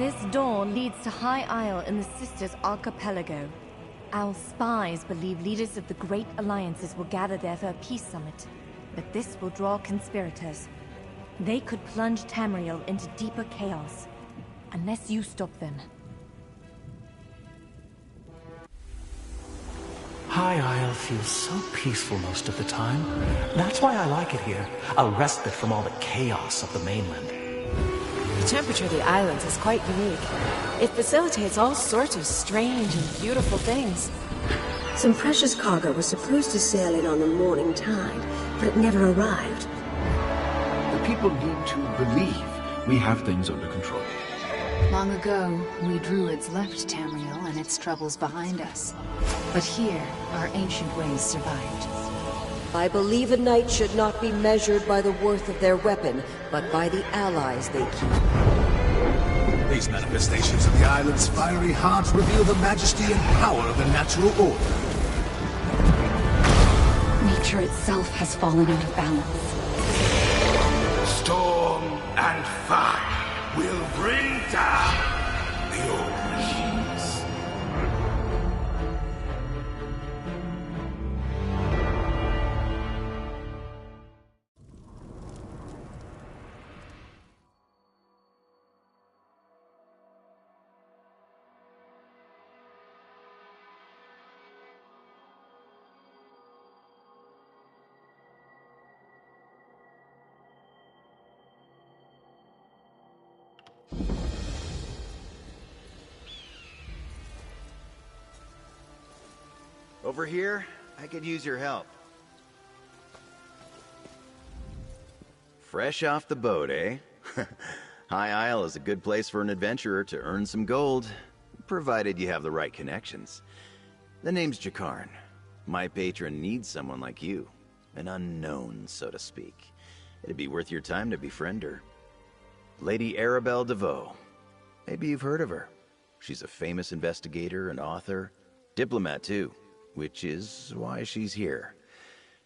This door leads to High Isle in the Sisters Archipelago. Our spies believe leaders of the Great Alliances will gather there for a peace summit, but this will draw conspirators. They could plunge Tamriel into deeper chaos, unless you stop them. High Isle feels so peaceful most of the time. That's why I like it here. A respite from all the chaos of the mainland. The temperature of the islands is quite unique. It facilitates all sorts of strange and beautiful things. Some precious cargo was supposed to sail in on the morning tide, but it never arrived. The people need to believe we have things under control. Long ago, we Druids left Tamriel and its troubles behind us. But here, our ancient ways survived. I believe a knight should not be measured by the worth of their weapon, but by the allies they keep. These manifestations of the island's fiery heart reveal the majesty and power of the natural order. Nature itself has fallen out of balance. Storm and fire will bring down the old regimes. Over here, I could use your help. Fresh off the boat, eh? High Isle is a good place for an adventurer to earn some gold, provided you have the right connections. The name's Jakarn. My patron needs someone like you. An unknown, so to speak. It'd be worth your time to befriend her. Lady Arabelle DeVoe. Maybe you've heard of her. She's a famous investigator and author. Diplomat, too. Which is why she's here.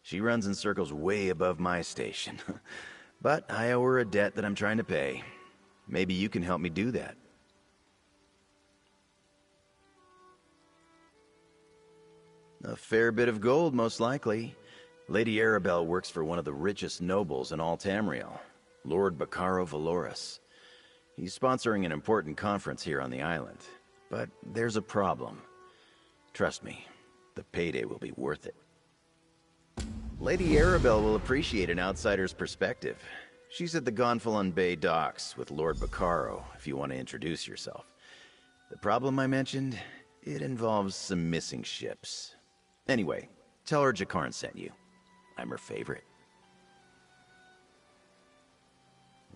She runs in circles way above my station. But I owe her a debt that I'm trying to pay. Maybe you can help me do that. A fair bit of gold, most likely. Lady Arabelle works for one of the richest nobles in all Tamriel, Lord Bacaro Valoris. He's sponsoring an important conference here on the island. But there's a problem. Trust me. The payday will be worth it. Lady Arabelle will appreciate an outsider's perspective. She's at the Gonfalon Bay docks with Lord Bacaro, if you want to introduce yourself. The problem I mentioned, it involves some missing ships. Anyway, tell her Jakarn sent you. I'm her favorite.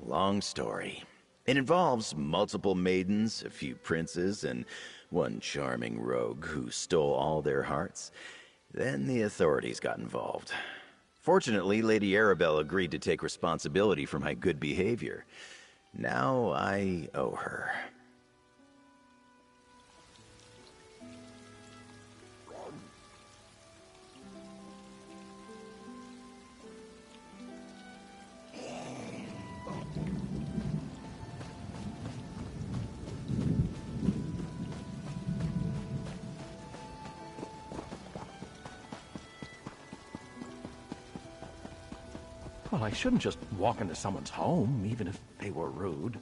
Long story. It involves multiple maidens, a few princes, and one charming rogue who stole all their hearts. Then the authorities got involved. Fortunately, Lady Arabelle agreed to take responsibility for my good behavior. Now I owe her. Well, I shouldn't just walk into someone's home, even if they were rude.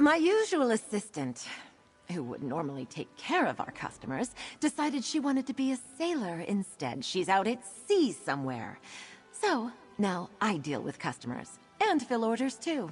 My usual assistant, who would normally take care of our customers, decided she wanted to be a sailor instead. She's out at sea somewhere. So, now I deal with customers. And fill orders, too.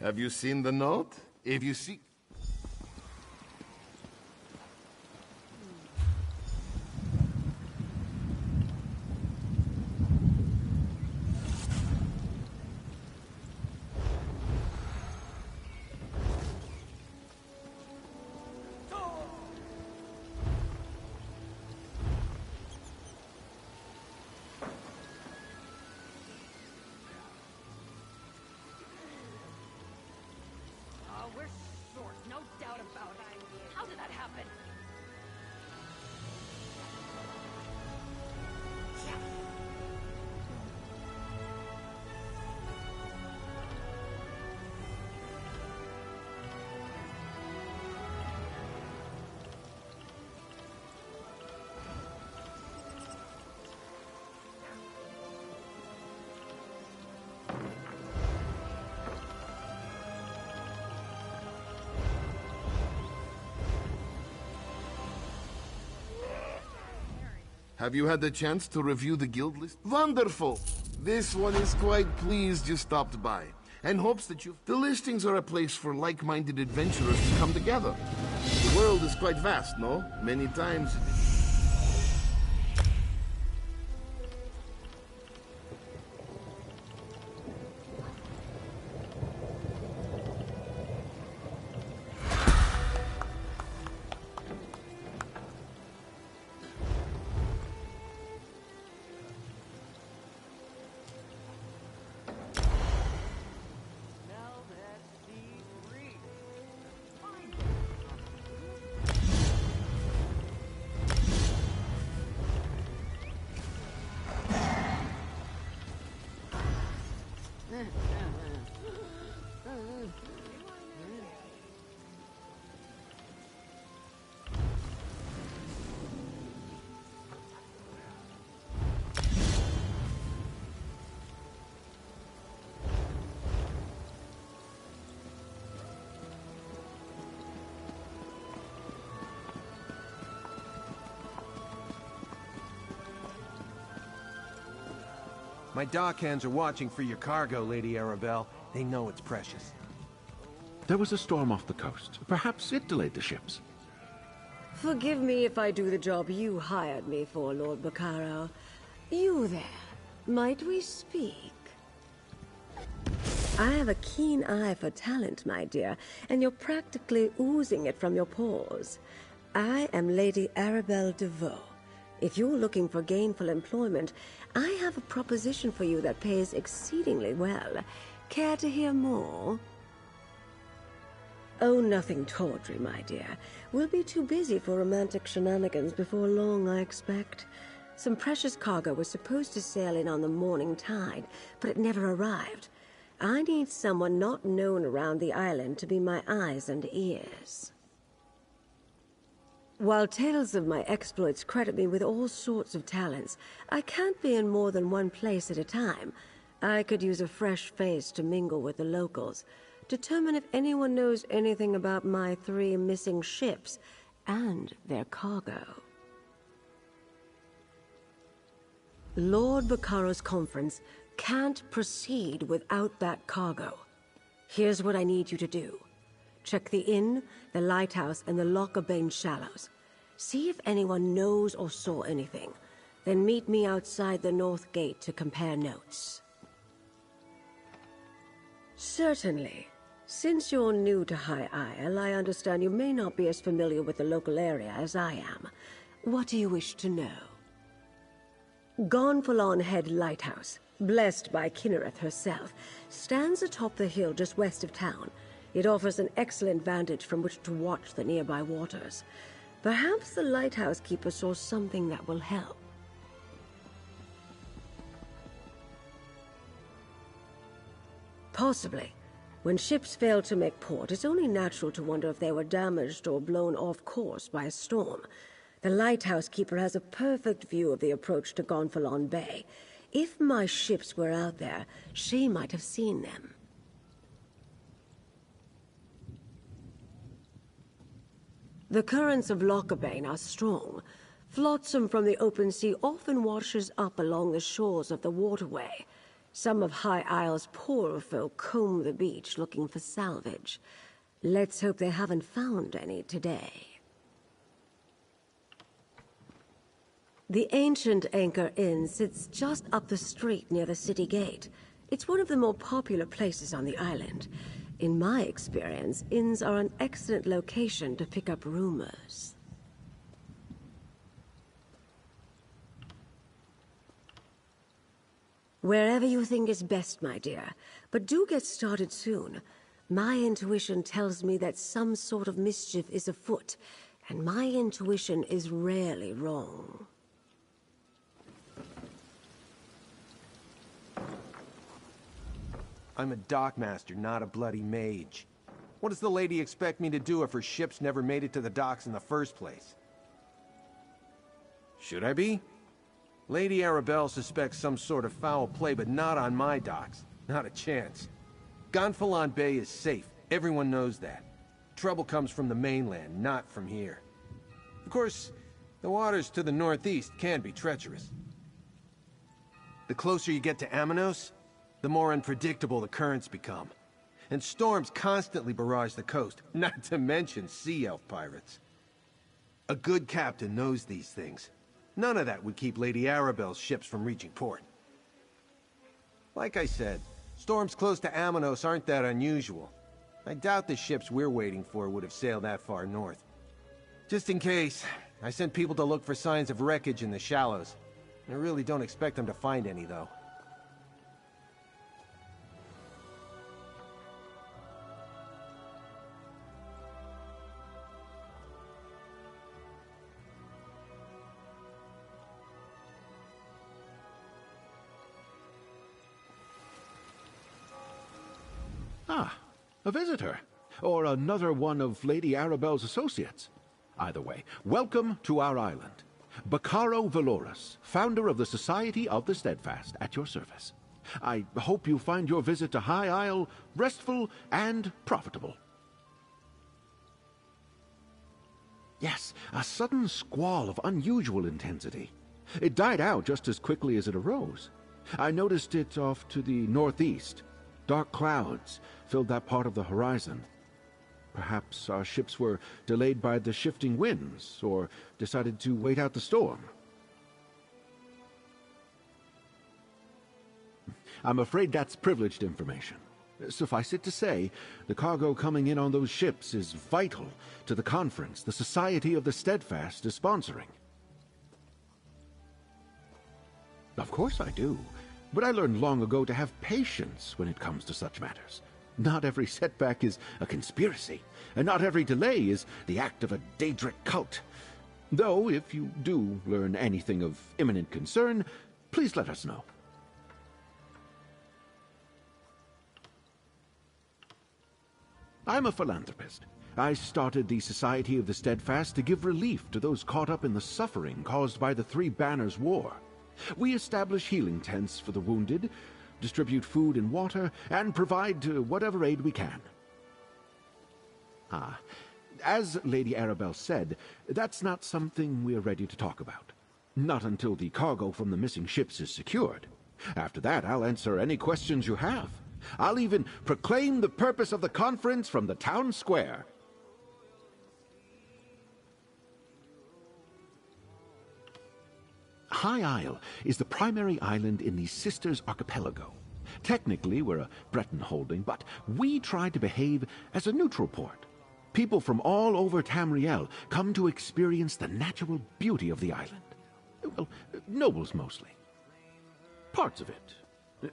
Have you seen the note? If you see... Have you had the chance to review the guild list? Wonderful! This one is quite pleased you stopped by, and hopes that you... The listings are a place for like-minded adventurers to come together. The world is quite vast, no? Many times... My dockhands are watching for your cargo, Lady Arabelle. They know it's precious. There was a storm off the coast. Perhaps it delayed the ships. Forgive me if I do the job you hired me for, Lord Bacaro. You there, might we speak? I have a keen eye for talent, my dear, and you're practically oozing it from your pores. I am Lady Arabelle DeVoe. If you're looking for gainful employment, I have a proposition for you that pays exceedingly well. Care to hear more? Oh, nothing tawdry, my dear. We'll be too busy for romantic shenanigans before long, I expect. Some precious cargo was supposed to sail in on the morning tide, but it never arrived. I need someone not known around the island to be my eyes and ears. While tales of my exploits credit me with all sorts of talents, I can't be in more than one place at a time. I could use a fresh face to mingle with the locals, determine if anyone knows anything about my 3 missing ships and their cargo. Lord Bacaro's conference can't proceed without that cargo. Here's what I need you to do. Check the inn, the lighthouse, and the Loch Bane Shallows. See if anyone knows or saw anything. Then meet me outside the North Gate to compare notes. Certainly. Since you're new to High Isle, I understand you may not be as familiar with the local area as I am. What do you wish to know? Gonfalon Head Lighthouse, blessed by Kynareth herself, stands atop the hill just west of town. It offers an excellent vantage from which to watch the nearby waters. Perhaps the lighthouse keeper saw something that will help. Possibly. When ships fail to make port, it's only natural to wonder if they were damaged or blown off course by a storm. The lighthouse keeper has a perfect view of the approach to Gonfalon Bay. If my ships were out there, she might have seen them. The currents of Loch Bane are strong. Flotsam from the open sea often washes up along the shores of the waterway. Some of High Isle's poorer folk comb the beach looking for salvage. Let's hope they haven't found any today. The ancient Anchor Inn sits just up the street near the city gate. It's one of the more popular places on the island. In my experience, inns are an excellent location to pick up rumors. Wherever you think is best, my dear. But do get started soon. My intuition tells me that some sort of mischief is afoot, and my intuition is rarely wrong. I'm a dockmaster, not a bloody mage. What does the lady expect me to do if her ships never made it to the docks in the first place? Should I be? Lady Arabelle suspects some sort of foul play, but not on my docks. Not a chance. Gonfalon Bay is safe. Everyone knows that. Trouble comes from the mainland, not from here. Of course, the waters to the northeast can be treacherous. The closer you get to Amanos, the more unpredictable the currents become. And storms constantly barrage the coast, not to mention sea elf pirates. A good captain knows these things. None of that would keep Lady Arabelle's ships from reaching port. Like I said, storms close to Amanos aren't that unusual. I doubt the ships we're waiting for would have sailed that far north. Just in case, I sent people to look for signs of wreckage in the shallows. I really don't expect them to find any, though. Ah, a visitor. Or another one of Lady Arabelle's associates. Either way, welcome to our island. Bacaro Valoris, founder of the Society of the Steadfast, at your service. I hope you find your visit to High Isle restful and profitable. Yes, a sudden squall of unusual intensity. It died out just as quickly as it arose. I noticed it off to the northeast. Dark clouds filled that part of the horizon. Perhaps our ships were delayed by the shifting winds, or decided to wait out the storm. I'm afraid that's privileged information. Suffice it to say, the cargo coming in on those ships is vital to the conference the Society of the Steadfast is sponsoring. Of course I do. But I learned long ago to have patience when it comes to such matters. Not every setback is a conspiracy, and not every delay is the act of a Daedric cult. Though, if you do learn anything of imminent concern, please let us know. I'm a philanthropist. I started the Society of the Steadfast to give relief to those caught up in the suffering caused by the Three Banners War. We establish healing tents for the wounded, distribute food and water, and provide whatever aid we can. As Lady Arabelle said, that's not something we're ready to talk about. Not until the cargo from the missing ships is secured. After that, I'll answer any questions you have. I'll even proclaim the purpose of the conference from the town square. High Isle is the primary island in the Sisters Archipelago. Technically, we're a Breton holding, but we try to behave as a neutral port. People from all over Tamriel come to experience the natural beauty of the island. Well, nobles mostly. Parts of it.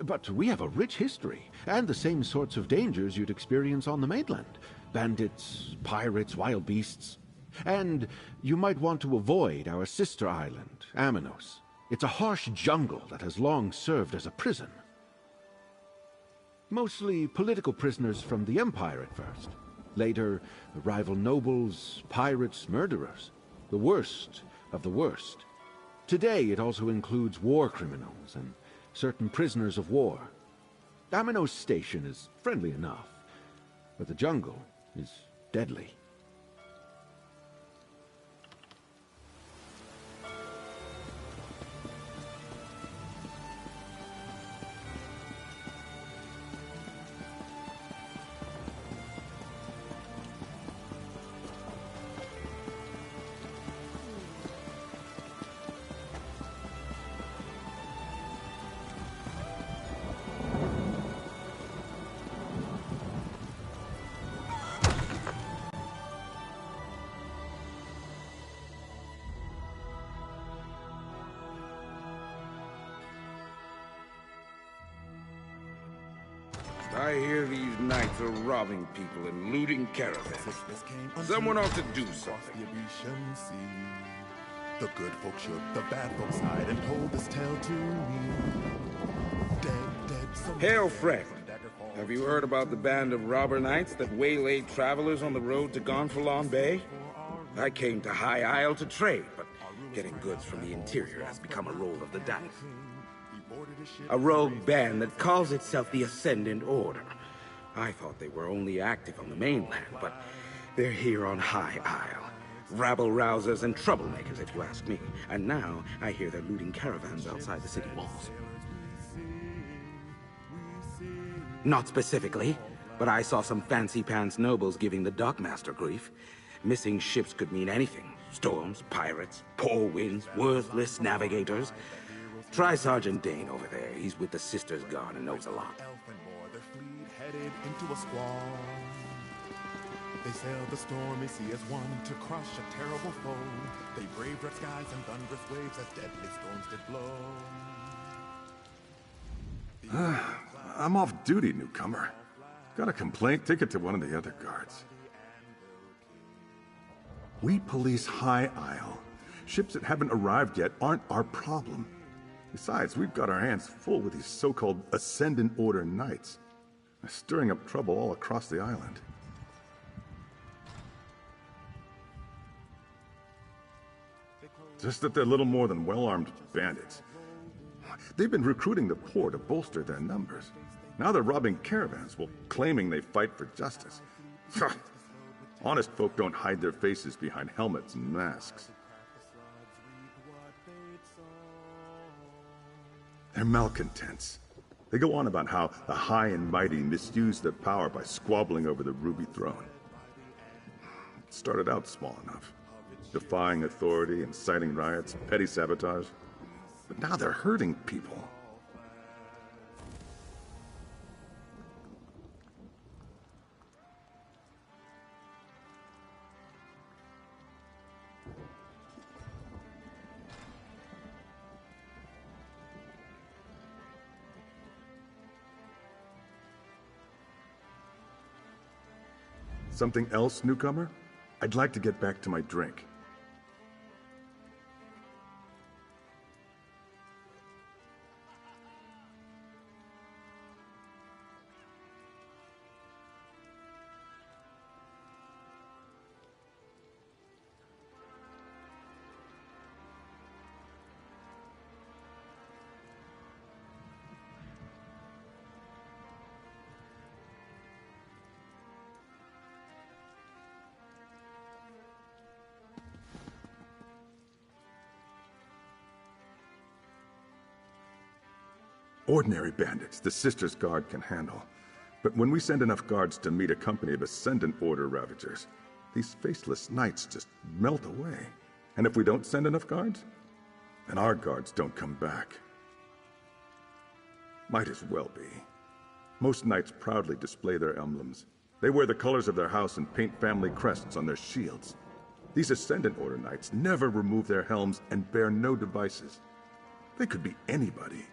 But we have a rich history, and the same sorts of dangers you'd experience on the mainland. Bandits, pirates, wild beasts. And you might want to avoid our sister island, Aminos. It's a harsh jungle that has long served as a prison. Mostly political prisoners from the Empire at first. Later, rival nobles, pirates, murderers. The worst of the worst. Today, it also includes war criminals and certain prisoners of war. Aminos Station is friendly enough, but the jungle is deadly. I hear these knights are robbing people and looting caravans. Someone ought to do something. The good folk shook the bad folks hide and told this tale to me. Hail, friend. Have you heard about the band of robber knights that waylaid travelers on the road to Gonfalon Bay? I came to High Isle to trade, but getting goods from the interior has become a roll of the dice. A rogue band that calls itself the Ascendant Order. I thought they were only active on the mainland, but they're here on High Isle. Rabble-rousers and troublemakers, if you ask me. And now, I hear they're looting caravans outside the city walls. Not specifically, but I saw some fancy-pants nobles giving the dockmaster grief. Missing ships could mean anything. Storms, pirates, poor winds, worthless navigators. Try Sergeant Dane over there. He's with the Sisters Guard and knows a lot. Headed into a squall. They sailed the stormy sea as one to crush a terrible foe. They braved red skies and thunderous waves as deadly storms did blow. I'm off duty, newcomer. Got a complaint? Take it to one of the other guards. We police High Isle. Ships that haven't arrived yet aren't our problem. Besides, we've got our hands full with these so-called Ascendant Order Knights. They're stirring up trouble all across the island. Just that they're little more than well-armed bandits. They've been recruiting the poor to bolster their numbers. Now they're robbing caravans while claiming they fight for justice. Honest folk don't hide their faces behind helmets and masks. They're malcontents. They go on about how the high and mighty misuse their power by squabbling over the Ruby Throne. It started out small enough, defying authority, inciting riots, petty sabotage. But now they're hurting people. Something else, newcomer? I'd like to get back to my drink. Ordinary bandits, the Sisters' Guard can handle. But when we send enough guards to meet a company of Ascendant Order Ravagers, these faceless knights just melt away. And if we don't send enough guards, then our guards don't come back. Might as well be. Most knights proudly display their emblems. They wear the colors of their house and paint family crests on their shields. These Ascendant Order knights never remove their helms and bear no devices. They could be anybody.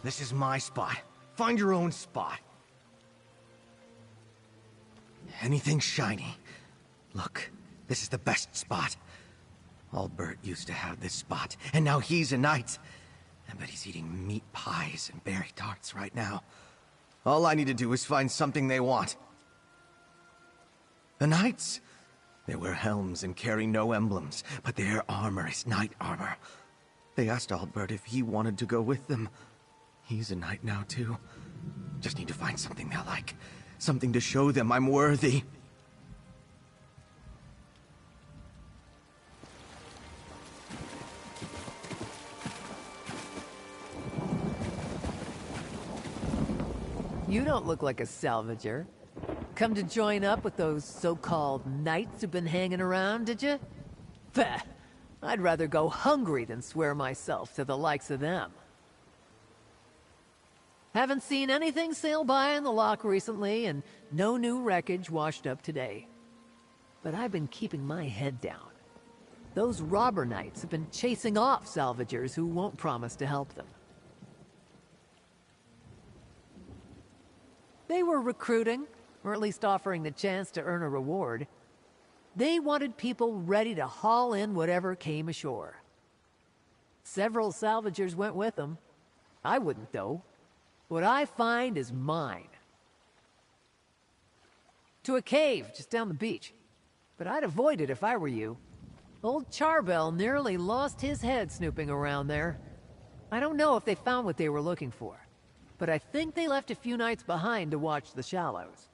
This is my spot. Find your own spot. Anything shiny. Look, this is the best spot. Albert used to have this spot, and now he's a knight. I bet he's eating meat pies and berry tarts right now. All I need to do is find something they want. The knights? They wear helms and carry no emblems, but their armor is knight armor. They asked Albert if he wanted to go with them. He's a knight now, too. Just need to find something they'll like. Something to show them I'm worthy. You don't look like a salvager. Come to join up with those so-called knights who've been hanging around, did you? Bah! I'd rather go hungry than swear myself to the likes of them. Haven't seen anything sail by in the lock recently, and no new wreckage washed up today. But I've been keeping my head down. Those robber knights have been chasing off salvagers who won't promise to help them. They were recruiting, or at least offering the chance to earn a reward. They wanted people ready to haul in whatever came ashore. Several salvagers went with them. I wouldn't, though. What I find is mine. To a cave just down the beach. But I'd avoid it if I were you. Old Charbel nearly lost his head snooping around there. I don't know if they found what they were looking for, but I think they left a few knights behind to watch the shallows.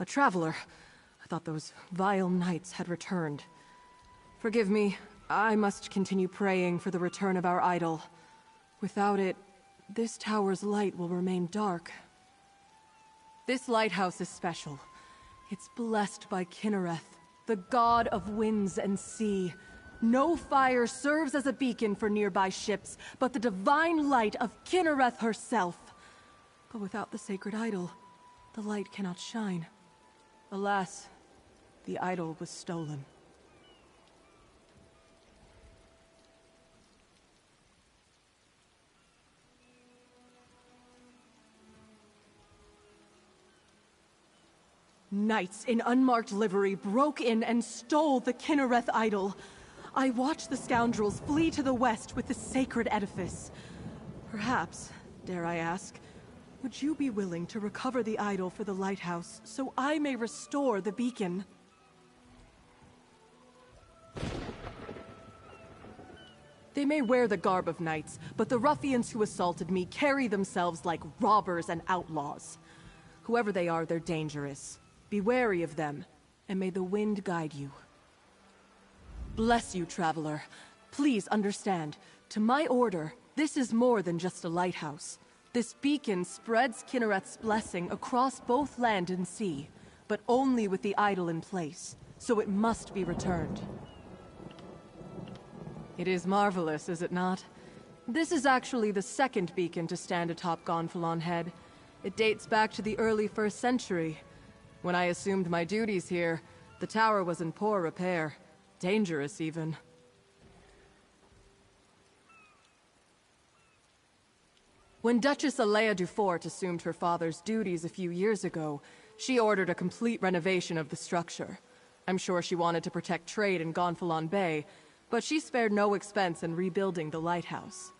a traveler. I thought those vile knights had returned. Forgive me, I must continue praying for the return of our idol. Without it, this tower's light will remain dark. This lighthouse is special. It's blessed by Kinnereth, the god of winds and sea. No fire serves as a beacon for nearby ships, but the divine light of Kinnereth herself. But without the sacred idol, the light cannot shine. Alas, the idol was stolen. Knights in unmarked livery broke in and stole the Kinnereth idol. I watched the scoundrels flee to the west with the sacred edifice. Perhaps, dare I ask, would you be willing to recover the idol for the lighthouse so I may restore the beacon? They may wear the garb of knights, but the ruffians who assaulted me carry themselves like robbers and outlaws. Whoever they are, they're dangerous. Be wary of them, and may the wind guide you. Bless you, traveler. Please understand, to my order, this is more than just a lighthouse. This beacon spreads Kinnereth's blessing across both land and sea, but only with the idol in place, so it must be returned. It is marvelous, is it not? This is actually the second beacon to stand atop Gonfalon Head. It dates back to the early 1st century. When I assumed my duties here, the tower was in poor repair. Dangerous, even. When Duchess Alea Dufort assumed her father's duties a few years ago, she ordered a complete renovation of the structure. I'm sure she wanted to protect trade in Gonfalon Bay, but she spared no expense in rebuilding the lighthouse.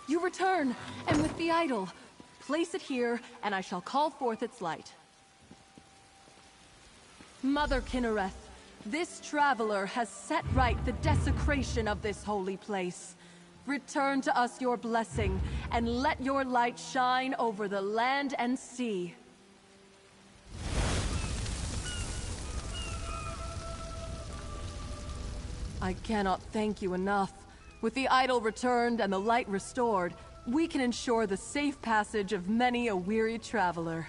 You return, and with the idol. Place it here, and I shall call forth its light. Mother Kinnereth, this traveler has set right the desecration of this holy place. Return to us your blessing, and let your light shine over the land and sea. I cannot thank you enough. With the idol returned and the light restored, we can ensure the safe passage of many a weary traveler.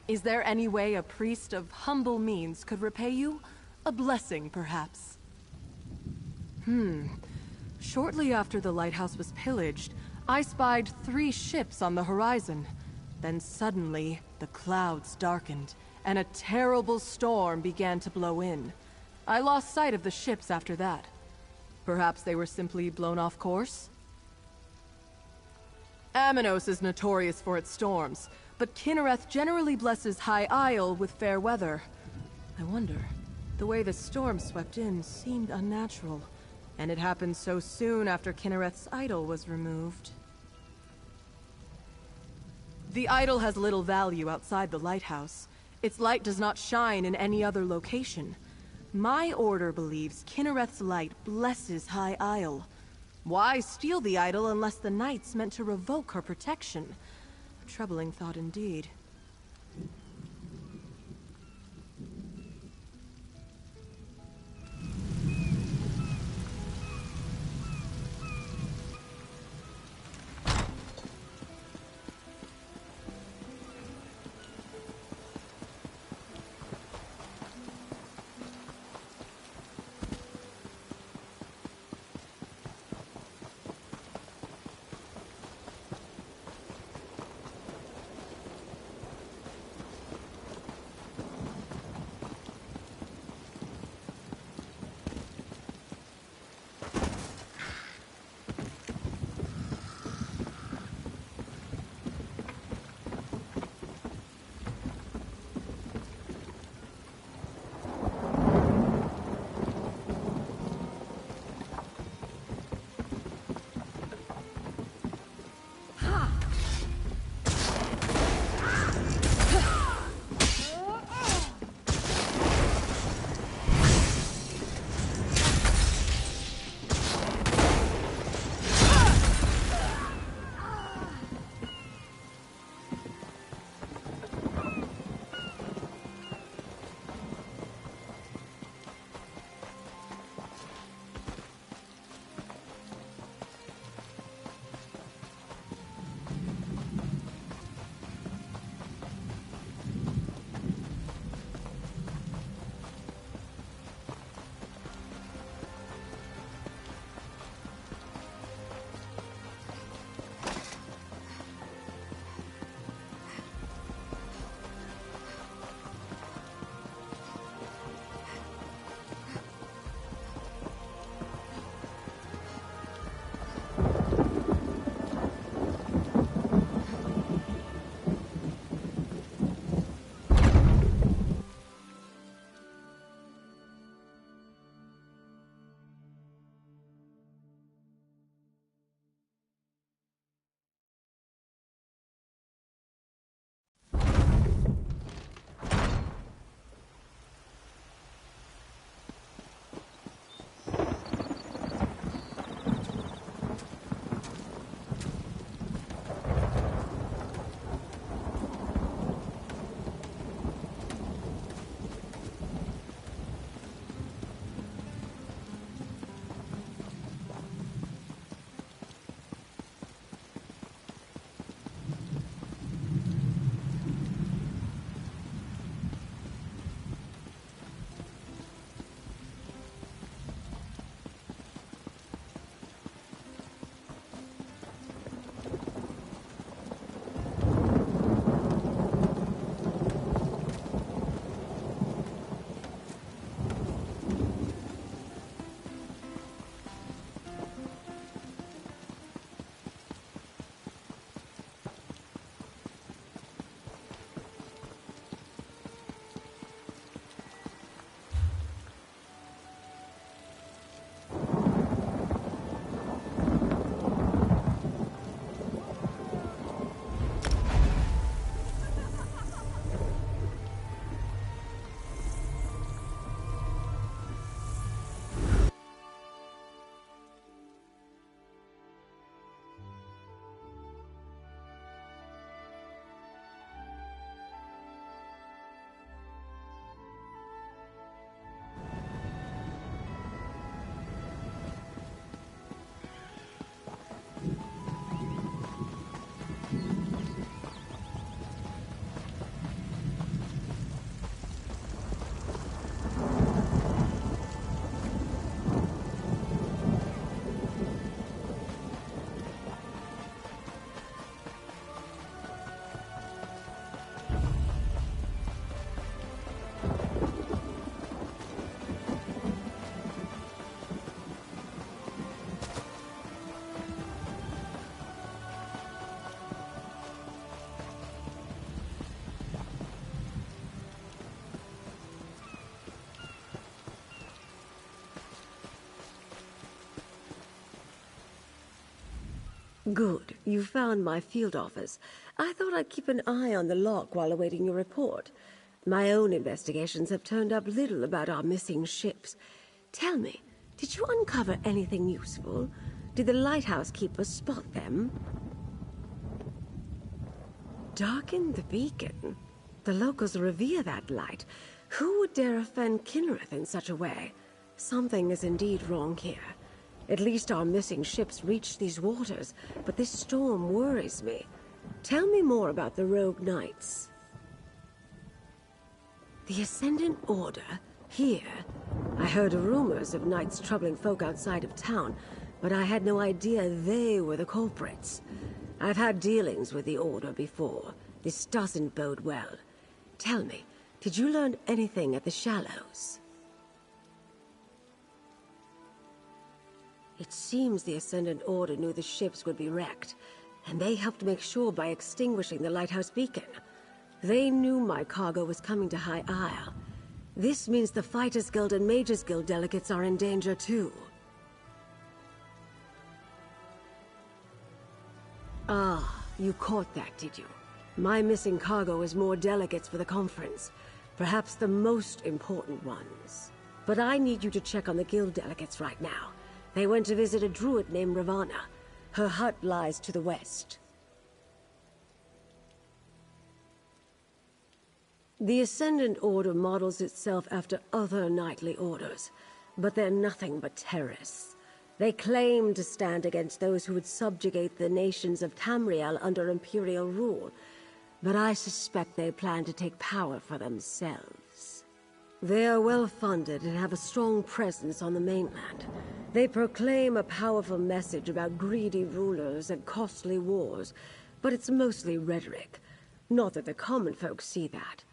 Is there any way a priest of humble means could repay you? A blessing, perhaps? Shortly after the lighthouse was pillaged, I spied 3 ships on the horizon. Then suddenly, the clouds darkened, and a terrible storm began to blow in. I lost sight of the ships after that. Perhaps they were simply blown off course? Amanos is notorious for its storms, but Kinnereth generally blesses High Isle with fair weather. I wonder, the way the storm swept in seemed unnatural, and it happened so soon after Kinnereth's idol was removed. The idol has little value outside the lighthouse. Its light does not shine in any other location. My order believes Kinnereth's light blesses High Isle. Why steal the idol unless the knights meant to revoke her protection? A troubling thought indeed. Good. You found my field office. I thought I'd keep an eye on the lock while awaiting your report. My own investigations have turned up little about our missing ships. Tell me, did you uncover anything useful? Did the lighthouse keepers spot them? Darken the beacon? The locals revere that light. Who would dare offend Kinrith in such a way? Something is indeed wrong here. At least our missing ships reached these waters, but this storm worries me. Tell me more about the Rogue Knights. The Ascendant Order? Here? I heard rumors of knights troubling folk outside of town, but I had no idea they were the culprits. I've had dealings with the Order before. This doesn't bode well. Tell me, did you learn anything at the Shallows? It seems the Ascendant Order knew the ships would be wrecked, and they helped make sure by extinguishing the lighthouse beacon. They knew my cargo was coming to High Isle. This means the Fighters Guild and Mages Guild delegates are in danger too. Ah, you caught that, did you? My missing cargo is more delegates for the conference. Perhaps the most important ones. But I need you to check on the guild delegates right now. They went to visit a druid named Ravana. Her hut lies to the west. The Ascendant Order models itself after other knightly orders, but they're nothing but terrorists. They claim to stand against those who would subjugate the nations of Tamriel under Imperial rule, but I suspect they plan to take power for themselves. They are well-funded and have a strong presence on the mainland. They proclaim a powerful message about greedy rulers and costly wars, but it's mostly rhetoric. Not that the common folk see that.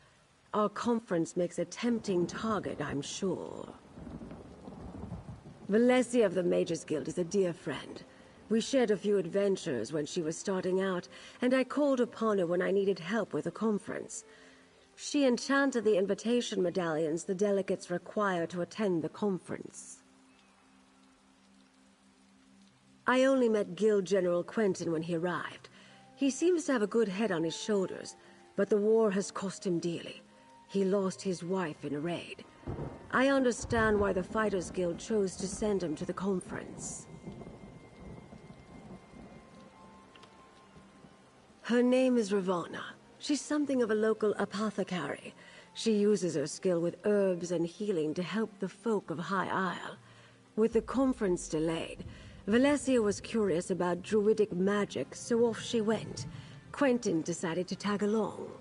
Our conference makes a tempting target, I'm sure. Valesia of the Mages Guild is a dear friend. We shared a few adventures when she was starting out, and I called upon her when I needed help with a conference. She enchanted the invitation medallions the delegates require to attend the conference. I only met Guild General Quentin when he arrived. He seems to have a good head on his shoulders, but the war has cost him dearly. He lost his wife in a raid. I understand why the Fighters Guild chose to send him to the conference. Her name is Ravana. She's something of a local apothecary. She uses her skill with herbs and healing to help the folk of High Isle. With the conference delayed, Valesia was curious about druidic magic, so off she went. Quentin decided to tag along.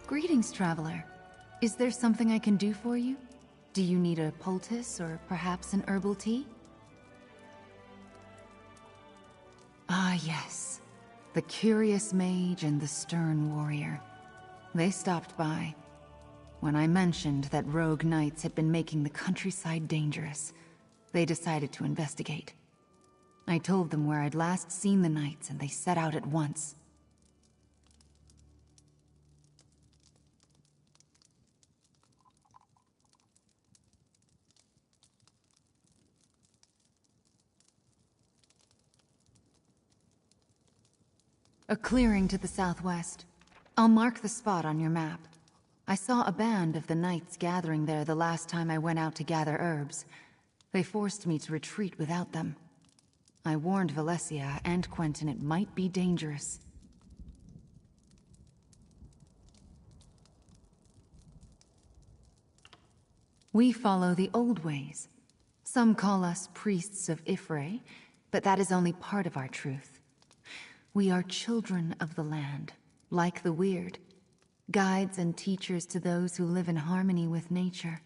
Greetings, traveler. Is there something I can do for you? Do you need a poultice or perhaps an herbal tea? Ah, yes. The curious mage and the stern warrior. They stopped by. When I mentioned that rogue knights had been making the countryside dangerous, they decided to investigate. I told them where I'd last seen the knights, and they set out at once. A clearing to the southwest. I'll mark the spot on your map. I saw a band of the knights gathering there the last time I went out to gather herbs. They forced me to retreat without them. I warned Valencia and Quentin it might be dangerous. We follow the old ways. Some call us priests of Ifre, but that is only part of our truth. We are children of the land, like the Weird, guides and teachers to those who live in harmony with nature.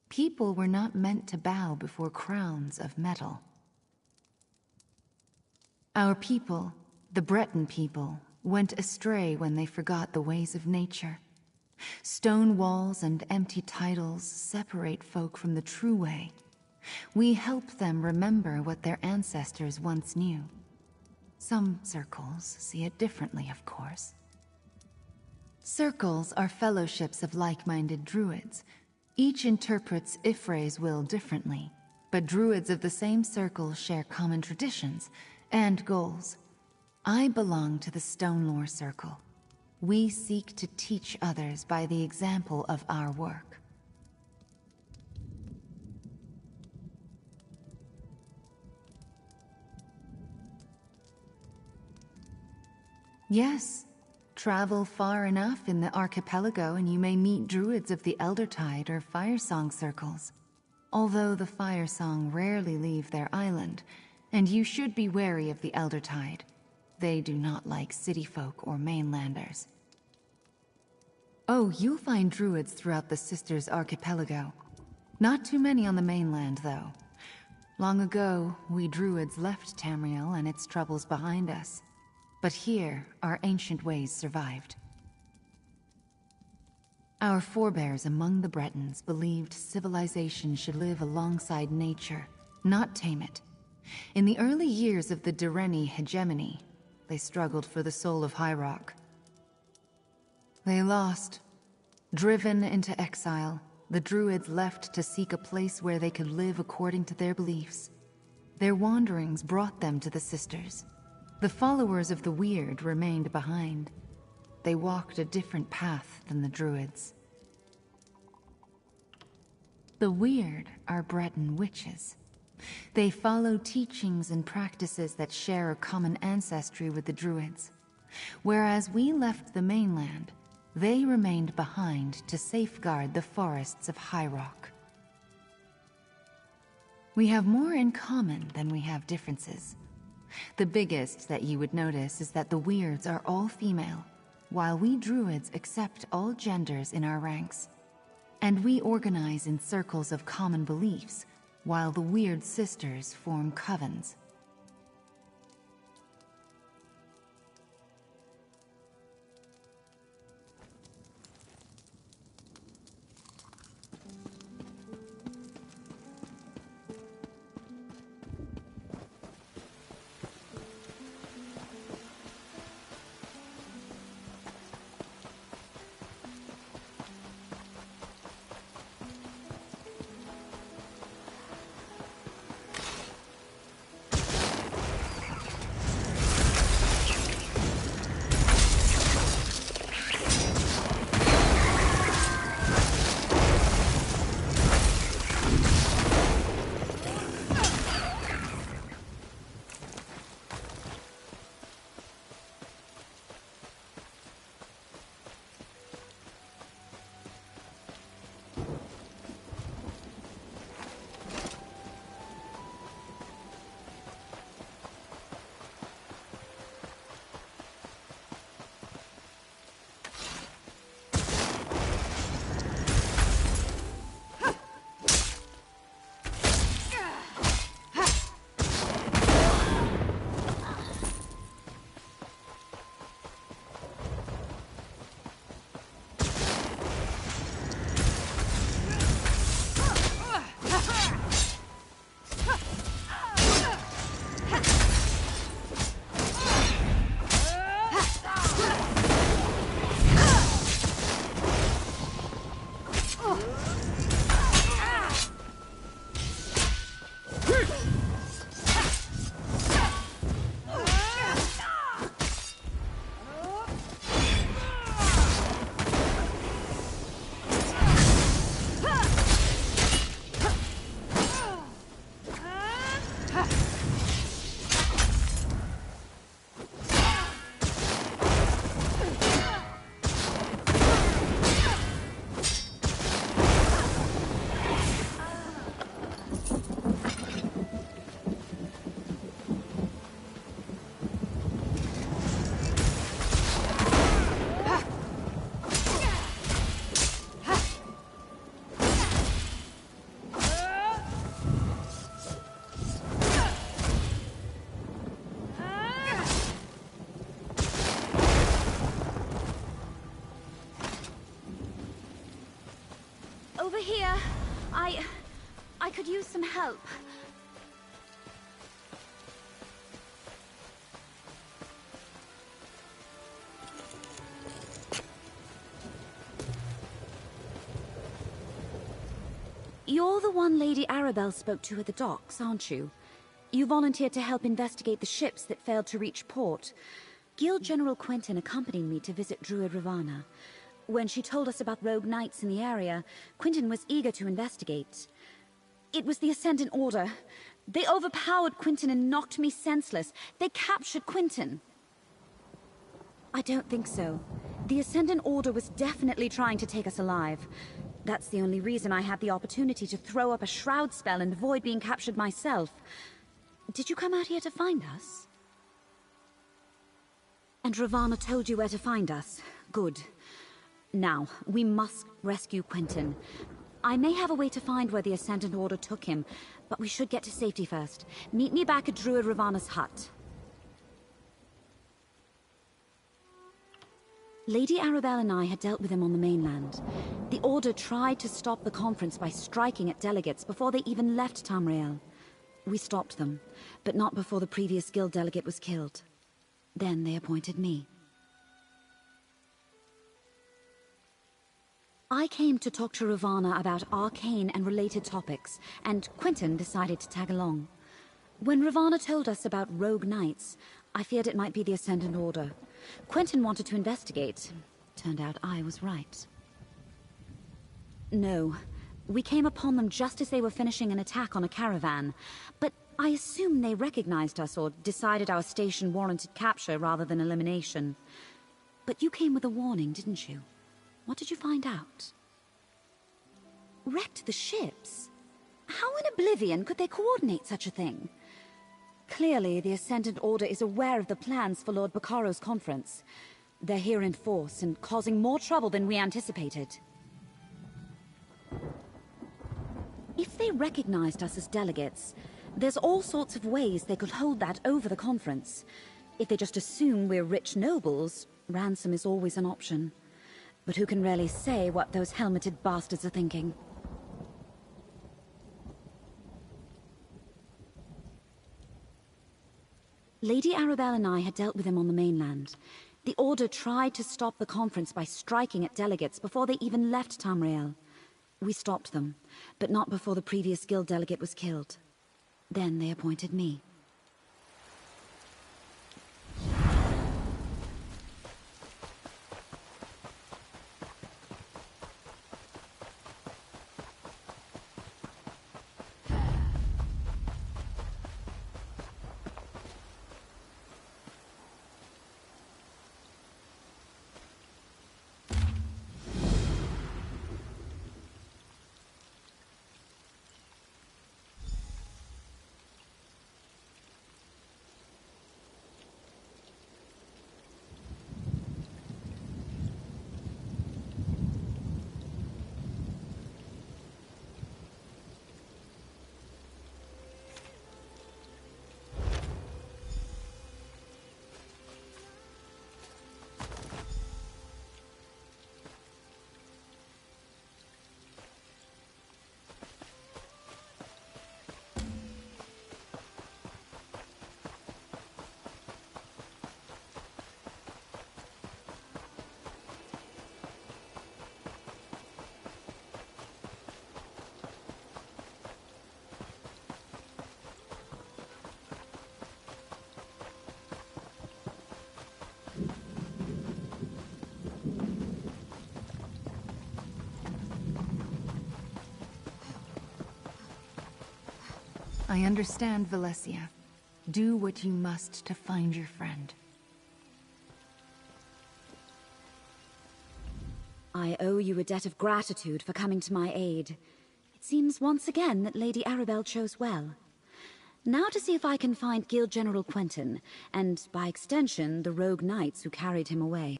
People were not meant to bow before crowns of metal. Our people, the Breton people, went astray when they forgot the ways of nature. Stone walls and empty titles separate folk from the true way. We help them remember what their ancestors once knew. Some circles see it differently, of course. Circles are fellowships of like-minded druids. Each interprets Ifre's will differently, but druids of the same circle share common traditions and goals. I belong to the Stonelore Circle. We seek to teach others by the example of our work. Yes, travel far enough in the archipelago and you may meet druids of the Eldertide or Firesong circles. Although the Firesong rarely leave their island, and you should be wary of the Eldertide. They do not like city folk or mainlanders. Oh, you'll find druids throughout the Sisters Archipelago. Not too many on the mainland, though. Long ago, we druids left Tamriel and its troubles behind us. But here, our ancient ways survived. Our forebears among the Bretons believed civilization should live alongside nature, not tame it. In the early years of the Direni hegemony, they struggled for the soul of High Rock. They lost. Driven into exile, the Druids left to seek a place where they could live according to their beliefs. Their wanderings brought them to the Sisters. The followers of the Weird remained behind. They walked a different path than the Druids. The Weird are Breton witches. They follow teachings and practices that share a common ancestry with the Druids. Whereas we left the mainland, they remained behind to safeguard the forests of High Rock. We have more in common than we have differences. The biggest that you would notice is that the Weirds are all female, while we Druids accept all genders in our ranks. And we organize in circles of common beliefs, while the Weird Sisters form covens. here. I could use some help. You're the one Lady Arabelle spoke to at the docks, aren't you? You volunteered to help investigate the ships that failed to reach port. Guild General Quentin accompanied me to visit Druid Ravana. When she told us about rogue knights in the area, Quentin was eager to investigate. It was the Ascendant Order. They overpowered Quentin and knocked me senseless. They captured Quentin. I don't think so. The Ascendant Order was definitely trying to take us alive. That's the only reason I had the opportunity to throw up a shroud spell and avoid being captured myself. Did you come out here to find us? And Ravana told you where to find us. Good. Now, we must rescue Quentin. I may have a way to find where the Ascendant Order took him, but we should get to safety first. Meet me back at Druid Ravana's hut. Lady Arabelle and I had dealt with him on the mainland. The Order tried to stop the conference by striking at delegates before they even left Tamriel. We stopped them, but not before the previous guild delegate was killed. Then they appointed me. I came to talk to Ravana about arcane and related topics, and Quentin decided to tag along. When Ravana told us about rogue knights, I feared it might be the Ascendant Order. Quentin wanted to investigate. Turned out I was right. No. We came upon them just as they were finishing an attack on a caravan. But I assume they recognized us or decided our station warranted capture rather than elimination. But you came with a warning, didn't you? What did you find out? Wrecked the ships? How in Oblivion could they coordinate such a thing? Clearly, the Ascendant Order is aware of the plans for Lord Bacaro's conference. They're here in force and causing more trouble than we anticipated. If they recognized us as delegates, there's all sorts of ways they could hold that over the conference. If they just assume we're rich nobles, ransom is always an option. But who can really say what those helmeted bastards are thinking? Lady Arabelle and I had dealt with him on the mainland. The Order tried to stop the conference by striking at delegates before they even left Tamriel. We stopped them, but not before the previous guild delegate was killed. Then they appointed me. I understand, Valencia. Do what you must to find your friend. I owe you a debt of gratitude for coming to my aid. It seems once again that Lady Arabelle chose well. Now to see if I can find Guild General Quentin, and by extension, the rogue knights who carried him away.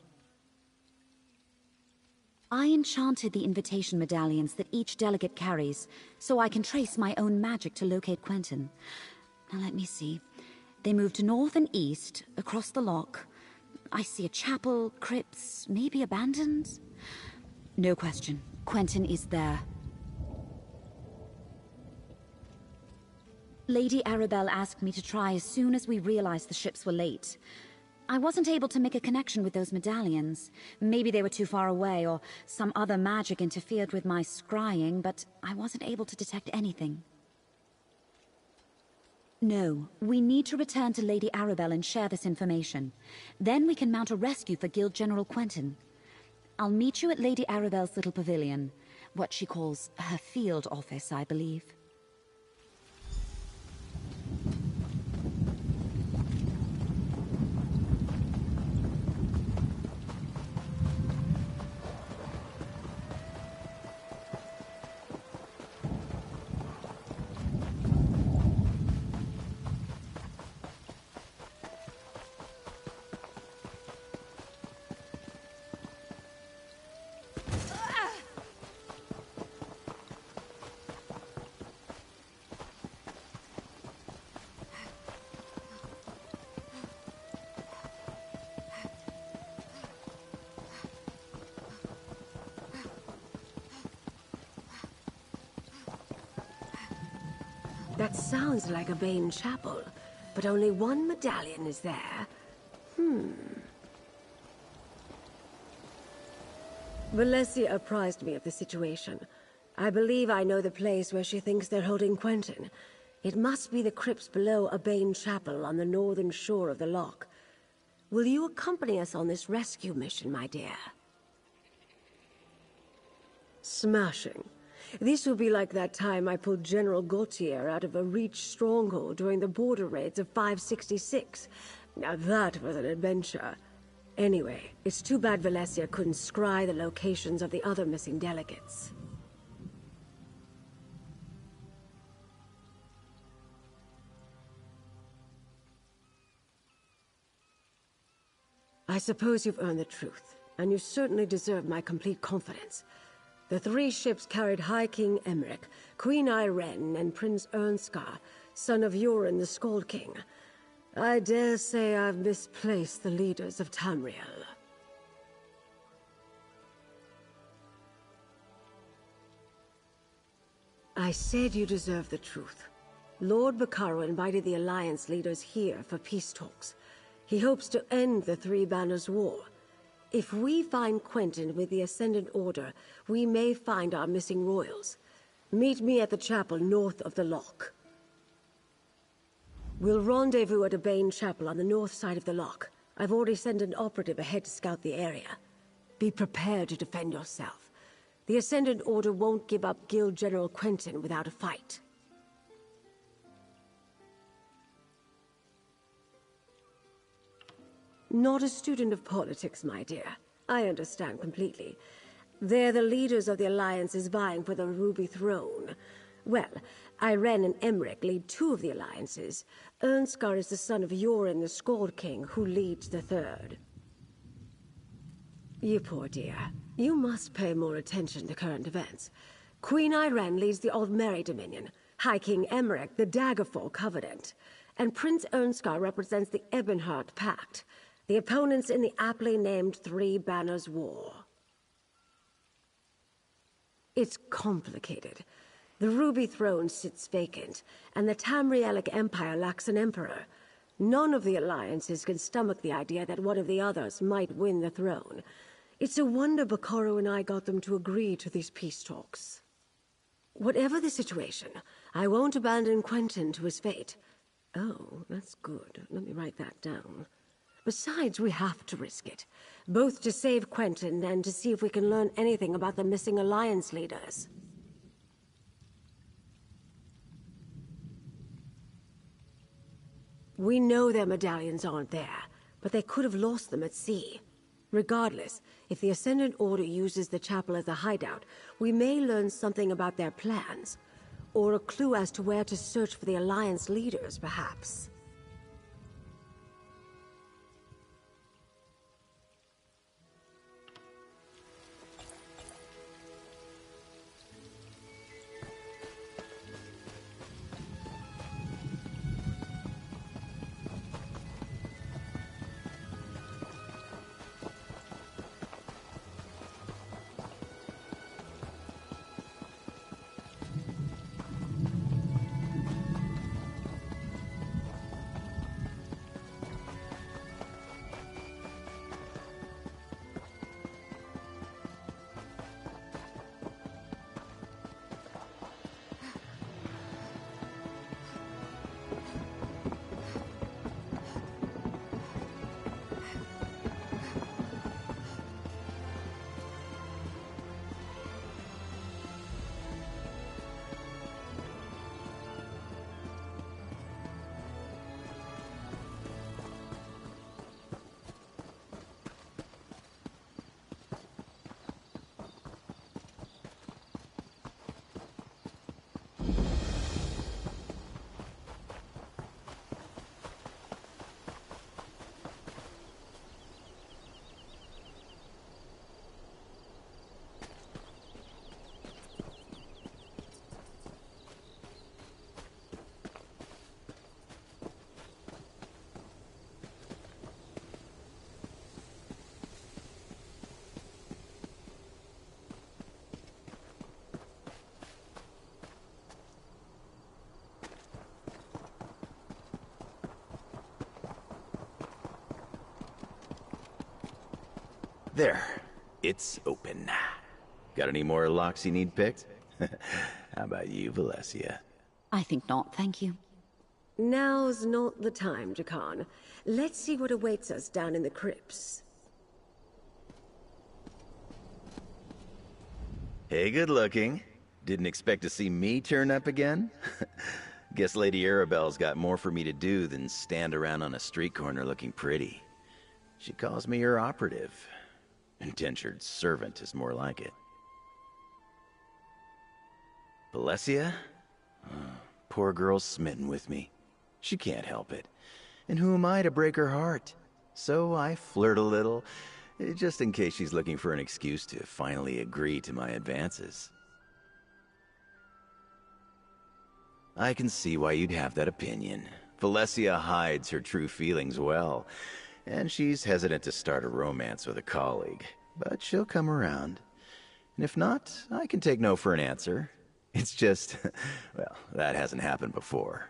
I enchanted the invitation medallions that each delegate carries, so I can trace my own magic to locate Quentin. Now let me see. They move to north and east, across the loch. I see a chapel, crypts, maybe abandoned? No question. Quentin is there. Lady Arabelle asked me to try as soon as we realized the ships were late. I wasn't able to make a connection with those medallions. Maybe they were too far away, or some other magic interfered with my scrying, but I wasn't able to detect anything. No, we need to return to Lady Arabelle and share this information. Then we can mount a rescue for Guild General Quentin. I'll meet you at Lady Arabelle's little pavilion. What she calls her field office, I believe. That sounds like a Bane chapel, but only one medallion is there. Valencia apprised me of the situation. I believe I know the place where she thinks they're holding Quentin. It must be the crypts below a Bane chapel on the northern shore of the loch. Will you accompany us on this rescue mission, my dear? Smashing. This will be like that time I pulled General Gautier out of a Reach stronghold during the border raids of 566. Now that was an adventure. Anyway, it's too bad Valencia couldn't scry the locations of the other missing delegates. I suppose you've earned the truth, and you certainly deserve my complete confidence. The 3 ships carried High King Emmerich, Queen Irene, and Prince Ernskar, son of Yoren the Skald King. I dare say I've misplaced the leaders of Tamriel. I said you deserve the truth. Lord Bacaro invited the Alliance leaders here for peace talks. He hopes to end the Three Banners War. If we find Quentin with the Ascendant Order, we may find our missing royals. Meet me at the chapel north of the loch. We'll rendezvous at a Bane chapel on the north side of the loch. I've already sent an operative ahead to scout the area. Be prepared to defend yourself. The Ascendant Order won't give up Guild General Quentin without a fight. Not a student of politics, my dear. I understand completely. They're the leaders of the alliances vying for the Ruby Throne. Well, Irene and Emmerich lead 2 of the alliances. Ernskar is the son of Yoren the Skald King, who leads the 3rd. You poor dear. You must pay more attention to current events. Queen Irene leads the Aldmeri Dominion, High King Emmerich the Daggerfall Covenant, and Prince Ernskar represents the Ebonheart Pact, the opponents in the aptly named Three Banners War. It's complicated. The Ruby Throne sits vacant, and the Tamrielic Empire lacks an emperor. None of the alliances can stomach the idea that one of the others might win the throne. It's a wonder Bacaro and I got them to agree to these peace talks. Whatever the situation, I won't abandon Quentin to his fate. Oh, that's good. Let me write that down. Besides, we have to risk it, both to save Quentin and to see if we can learn anything about the missing Alliance leaders. We know their medallions aren't there, but they could have lost them at sea. Regardless, if the Ascendant Order uses the chapel as a hideout, we may learn something about their plans, or a clue as to where to search for the Alliance leaders, perhaps. There. It's open. Got any more locks you need picked? How about you, Valencia? I think not, thank you. Now's not the time, Jakan. Let's see what awaits us down in the crypts. Hey, good looking. Didn't expect to see me turn up again? Guess Lady Arabelle's got more for me to do than stand around on a street corner looking pretty. She calls me her operative. Indentured servant is more like it. Valencia? Poor girl's smitten with me. She can't help it. And who am I to break her heart? So I flirt a little, just in case she's looking for an excuse to finally agree to my advances. I can see why you'd have that opinion. Valencia hides her true feelings well, and she's hesitant to start a romance with a colleague. But she'll come around. And if not, I can take no for an answer. It's just, well, that hasn't happened before.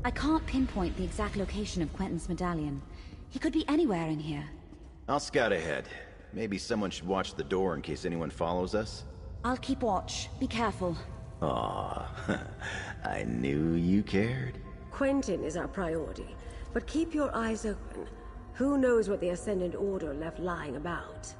I can't pinpoint the exact location of Quentin's medallion. He could be anywhere in here. I'll scout ahead. Maybe someone should watch the door in case anyone follows us. I'll keep watch. Be careful. Aw, I knew you cared. Quentin is our priority, but keep your eyes open. Who knows what the Ascendant Order left lying about?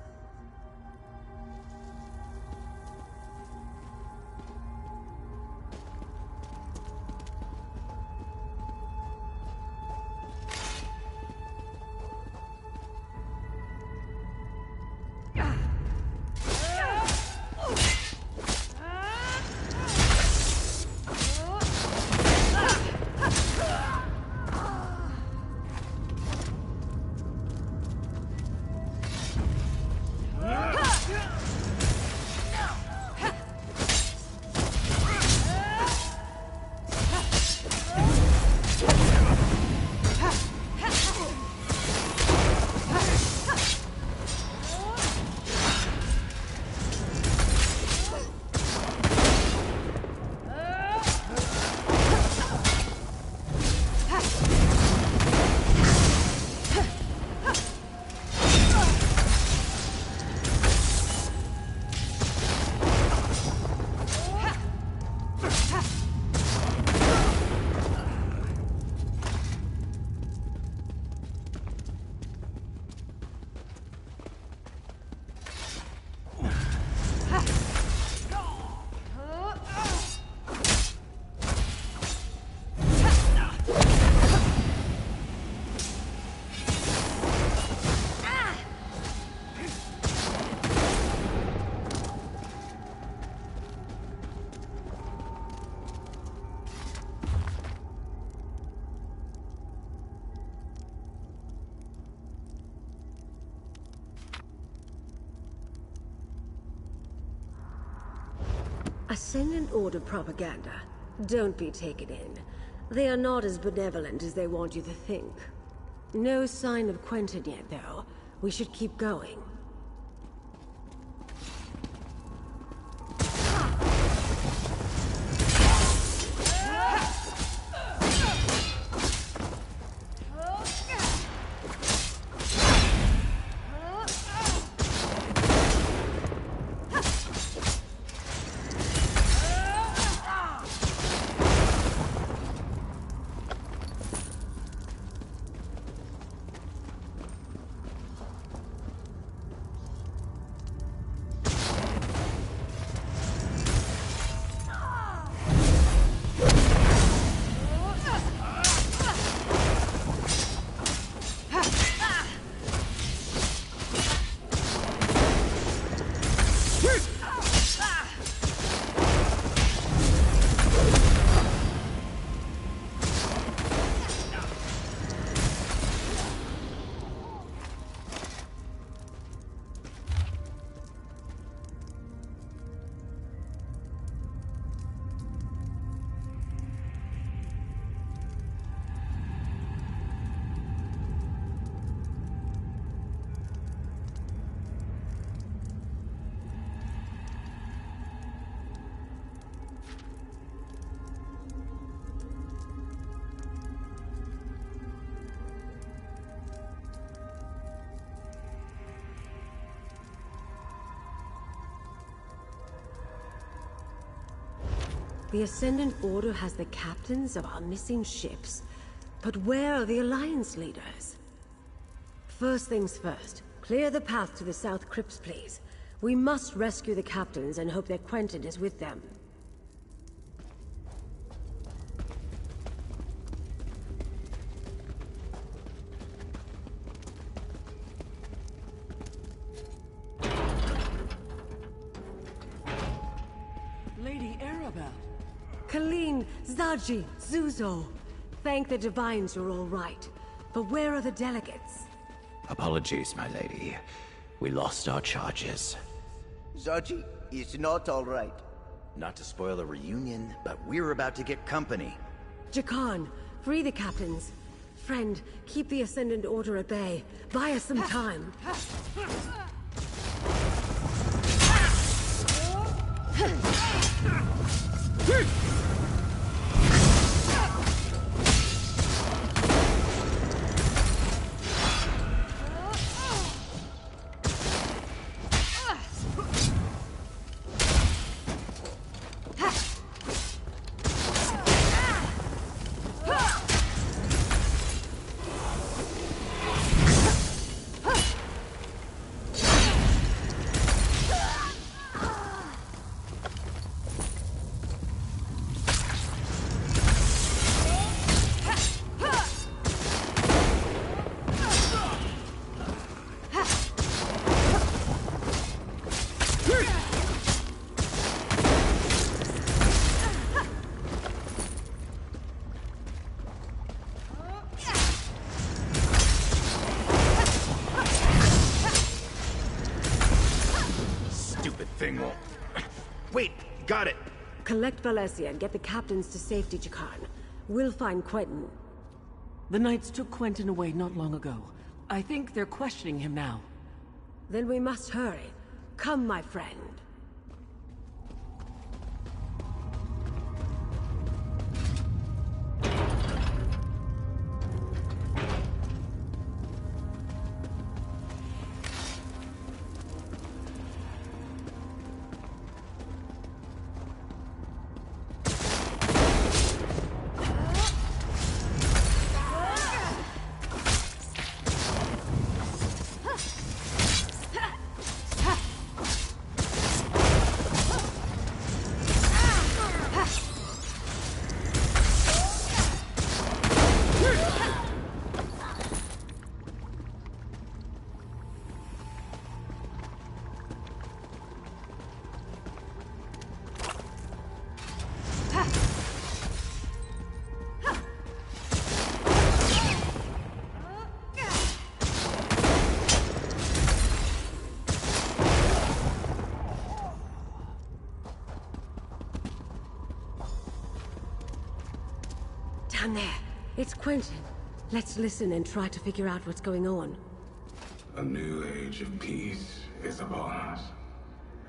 Ascendant Order propaganda. Don't be taken in. They are not as benevolent as they want you to think. No sign of Quentin yet, though. We should keep going. The Ascendant Order has the captains of our missing ships, but where are the Alliance leaders? First things first, clear the path to the South Crypts, please. We must rescue the captains and hope that Quentin is with them. Lady Arabelle. Colleen, Zaji, Zuzo. Thank the Divines you're all right. But where are the delegates? Apologies, my lady. We lost our charges. Zaji, it's not all right. Not to spoil a reunion, but we're about to get company. Jakan, free the captains. Friend, keep the Ascendant Order at bay. Buy us some time. Wait, got it! Collect Valencia and get the captains to safety, Jakan. We'll find Quentin. The Knights took Quentin away not long ago. I think they're questioning him now. Then we must hurry. Come, my friend. Down there. It's Quentin. Let's listen and try to figure out what's going on. A new age of peace is upon us.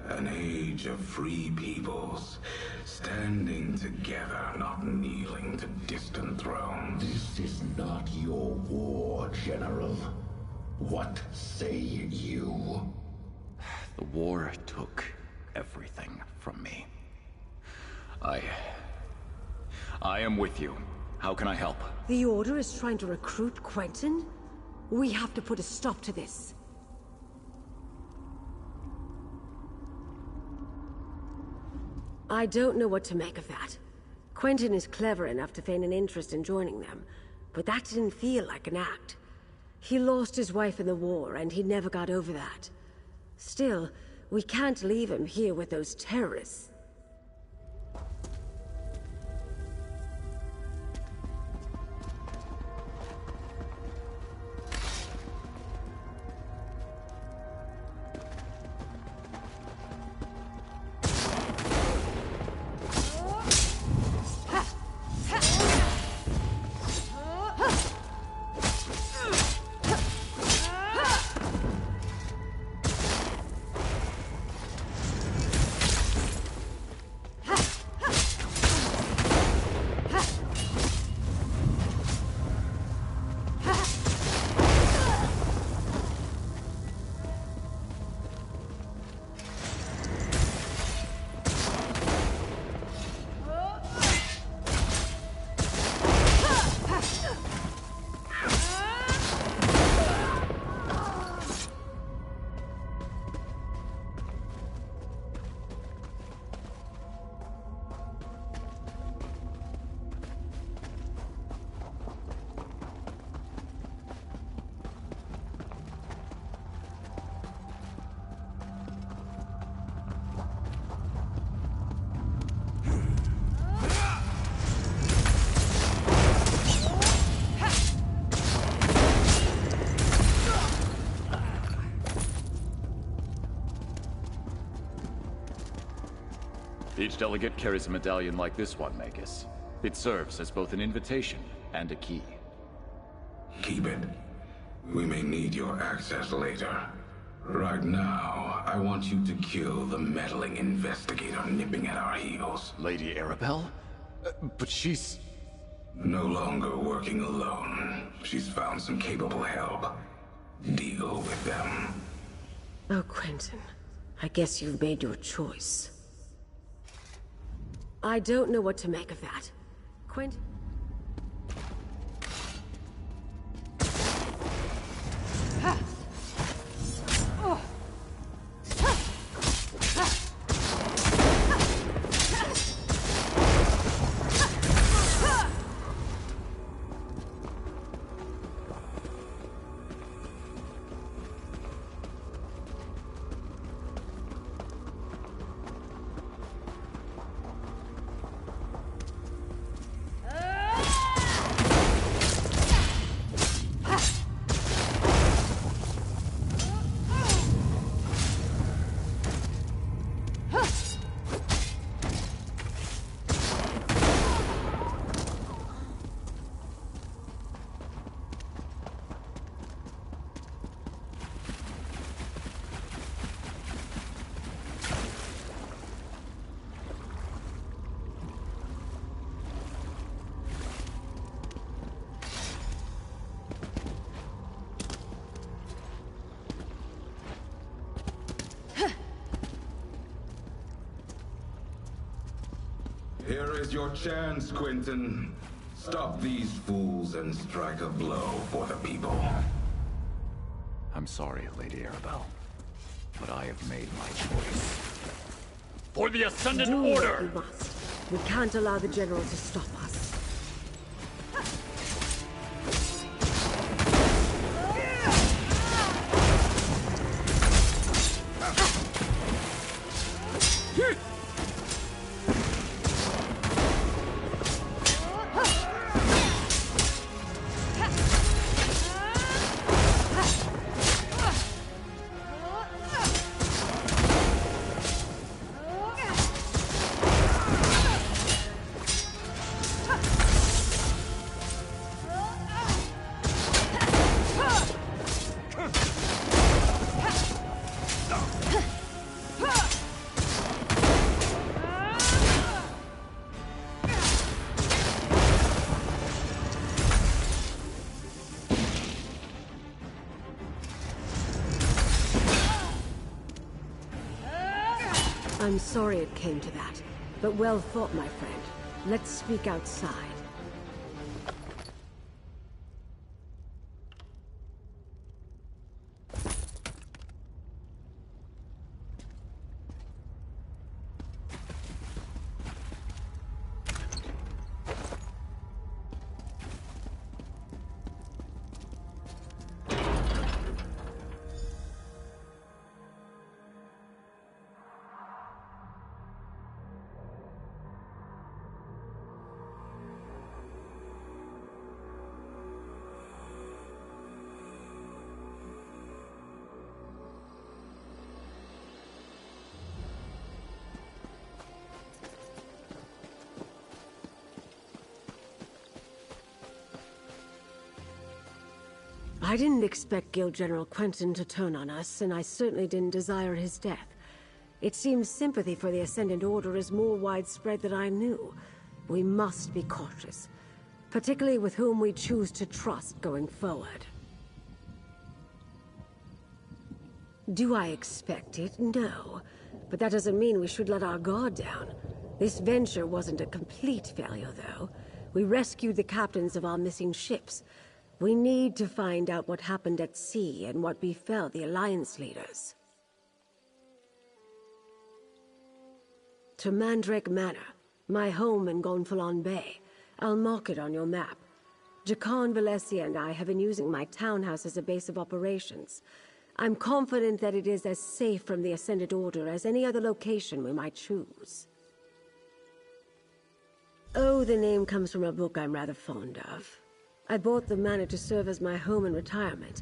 An age of free peoples, standing together, not kneeling to distant thrones. This is not your war, General. What say you? The war took everything from me. I am with you. How can I help? The Order is trying to recruit Quentin? We have to put a stop to this. I don't know what to make of that. Quentin is clever enough to feign an interest in joining them, but that didn't feel like an act. He lost his wife in the war, and he never got over that. Still, we can't leave him here with those terrorists. Each delegate carries a medallion like this one, Magus. It serves as both an invitation and a key. Keep it. We may need your access later. Right now, I want you to kill the meddling investigator nipping at our heels. Lady Arabelle? But she's... No longer working alone. She's found some capable help. Deal with them. Oh, Quentin. I guess you've made your choice. I don't know what to make of that. Quentin... Here is your chance, Quentin. Stop these fools and strike a blow for the people. I'm sorry, Lady Arabelle, but I have made my choice. For the Ascendant Order! We must. We can't allow the General to stop us. I'm sorry it came to that, but well thought, my friend. Let's speak outside. I didn't expect Guild General Quentin to turn on us, and I certainly didn't desire his death. It seems sympathy for the Ascendant Order is more widespread than I knew. We must be cautious, particularly with whom we choose to trust going forward. Do I expect it? No. But that doesn't mean we should let our guard down. This venture wasn't a complete failure, though. We rescued the captains of our missing ships. We need to find out what happened at sea and what befell the Alliance leaders. To Mandrake Manor, my home in Gonfalon Bay. I'll mark it on your map. Jakan Valencia and I have been using my townhouse as a base of operations. I'm confident that it is as safe from the Ascended Order as any other location we might choose. Oh, the name comes from a book I'm rather fond of. I bought the manor to serve as my home in retirement,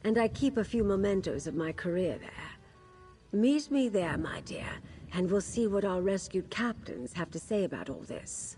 and I keep a few mementos of my career there. Meet me there, my dear, and we'll see what our rescued captains have to say about all this.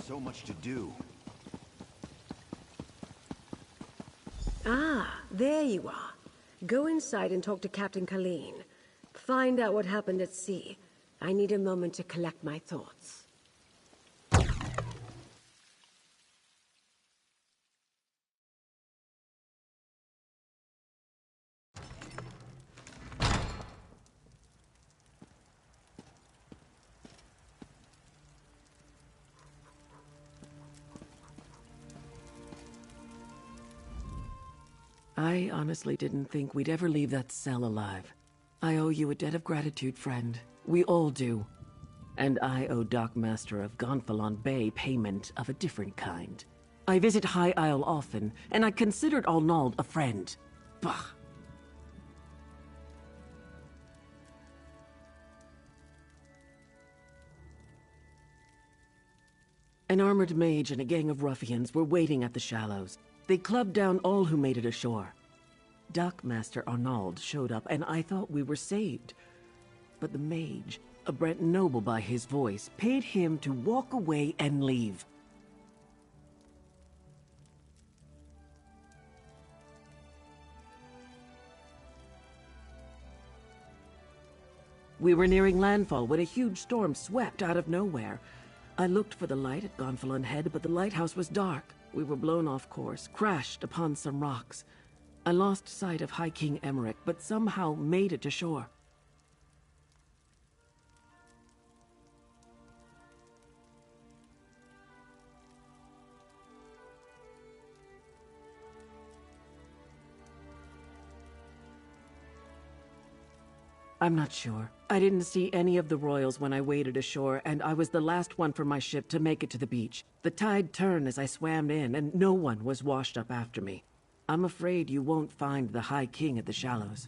So much to do. Ah, there you are. Go inside and talk to Captain Colleen. Find out what happened at sea. I need a moment to collect my thoughts. I honestly didn't think we'd ever leave that cell alive. I owe you a debt of gratitude, friend. We all do. And I owe Dock Master of Gonfalon Bay payment of a different kind. I visit High Isle often, and I considered Arnauld a friend. Bah! An armored mage and a gang of ruffians were waiting at the shallows. They clubbed down all who made it ashore. Dock Master Arnauld showed up, and I thought we were saved. But the mage, a Brent noble by his voice, paid him to walk away and leave. We were nearing landfall when a huge storm swept out of nowhere. I looked for the light at Gonfalon Head, but the lighthouse was dark. We were blown off course, crashed upon some rocks. I lost sight of High King Emmerich, but somehow made it to shore. I'm not sure. I didn't see any of the royals when I waded ashore, and I was the last one from my ship to make it to the beach. The tide turned as I swam in, and no one was washed up after me. I'm afraid you won't find the High King at the shallows.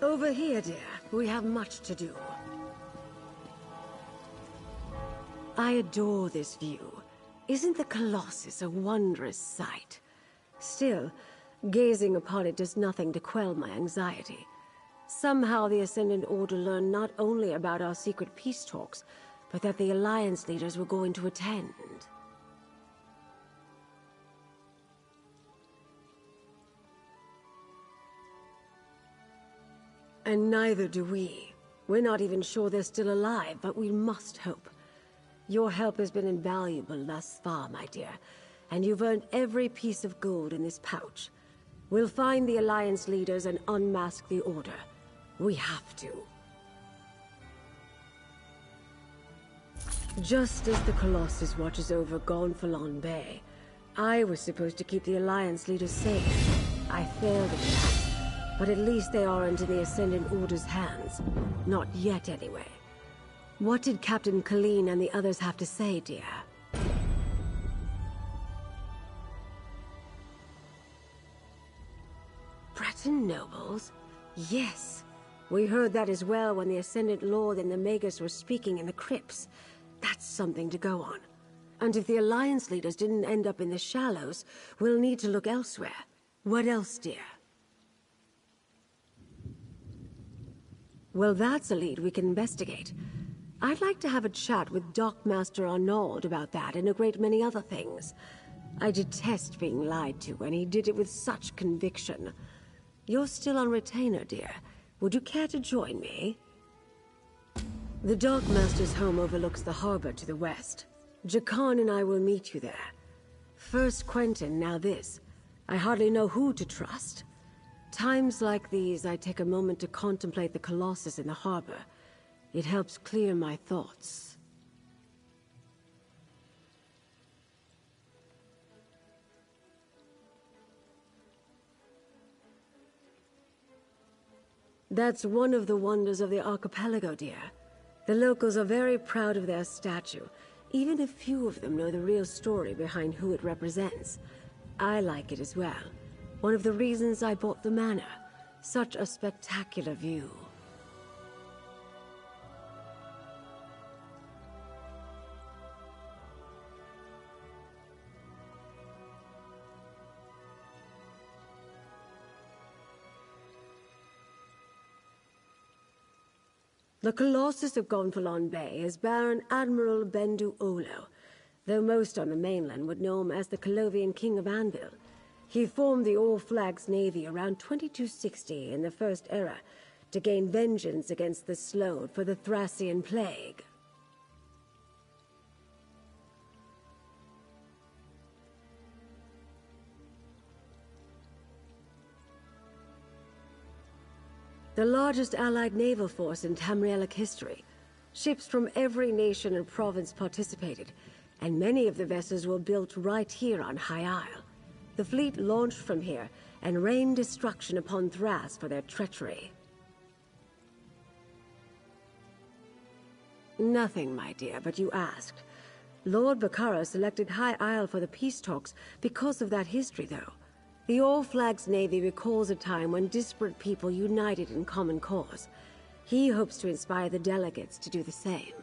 Over here, dear. We have much to do. I adore this view. Isn't the Colossus a wondrous sight? Still, gazing upon it does nothing to quell my anxiety. Somehow the Ascendant Order learned not only about our secret peace talks, but that the Alliance leaders were going to attend. And neither do we. We're not even sure they're still alive, but we must hope. Your help has been invaluable thus far, my dear, and you've earned every piece of gold in this pouch. We'll find the Alliance leaders and unmask the Order. We have to. Just as the Colossus watches over Gonfalon Bay, I was supposed to keep the Alliance leaders safe. I failed at that, but at least they aren't in the Ascendant Order's hands. Not yet, anyway. What did Captain Colleen and the others have to say, dear? Breton nobles? Yes. We heard that as well when the Ascendant Lord and the Magus were speaking in the crypts. That's something to go on. And if the Alliance leaders didn't end up in the Shallows, we'll need to look elsewhere. What else, dear? Well, that's a lead we can investigate. I'd like to have a chat with Dockmaster Arnauld about that and a great many other things. I detest being lied to, and he did it with such conviction. You're still on retainer, dear. Would you care to join me? The Dockmaster's home overlooks the harbor to the west. Jakan and I will meet you there. First Quentin, now this. I hardly know who to trust. Times like these, I take a moment to contemplate the Colossus in the harbor. It helps clear my thoughts. That's one of the wonders of the archipelago, dear. The locals are very proud of their statue. Even if few of them know the real story behind who it represents. I like it as well. One of the reasons I bought the manor. Such a spectacular view. The Colossus of Gonfalon Bay is Baron Admiral Bendu Olo, though most on the mainland would know him as the Colovian King of Anvil. He formed the All Flags Navy around 2260 in the First Era to gain vengeance against the Slode for the Thracian Plague. The largest allied naval force in Tamrielic history. Ships from every nation and province participated, and many of the vessels were built right here on High Isle. The fleet launched from here and rained destruction upon Thras for their treachery. Nothing, my dear, but you asked. Lord Bacaro selected High Isle for the peace talks because of that history, though. The All Flags Navy recalls a time when disparate people united in common cause. He hopes to inspire the delegates to do the same.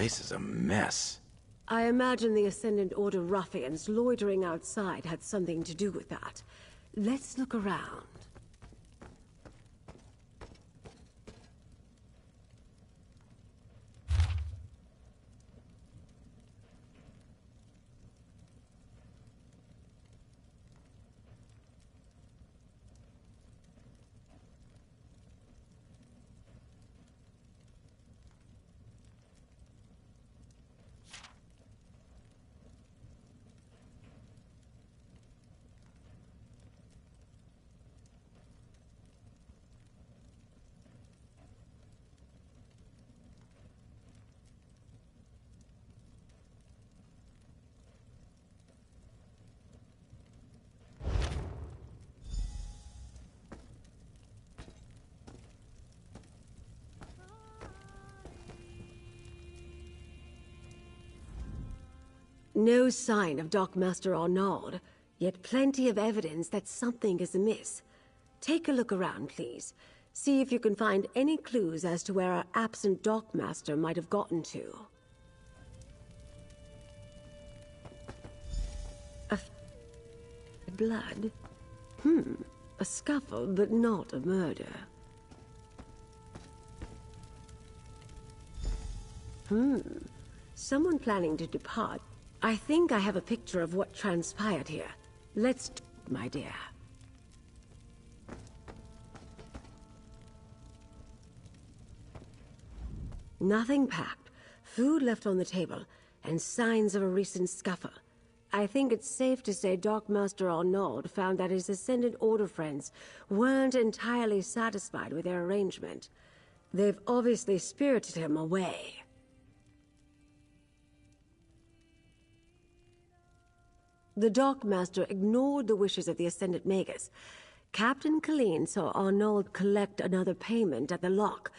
place is a mess. I imagine the Ascendant Order ruffians loitering outside had something to do with that. Let's look around. No sign of Dockmaster Arnaud, yet plenty of evidence that something is amiss. Take a look around, please. See if you can find any clues as to where our absent Dockmaster might have gotten to. Blood? A scuffle, but not a murder. Someone planning to depart. I think I have a picture of what transpired here. Let's do it, my dear. Nothing packed, food left on the table, and signs of a recent scuffle. I think it's safe to say Dockmaster Arnaud found that his Ascendant Order friends weren't entirely satisfied with their arrangement. They've obviously spirited him away. The Dockmaster ignored the wishes of the Ascendant Magus. Captain Colleen saw Arnaud collect another payment at the lock.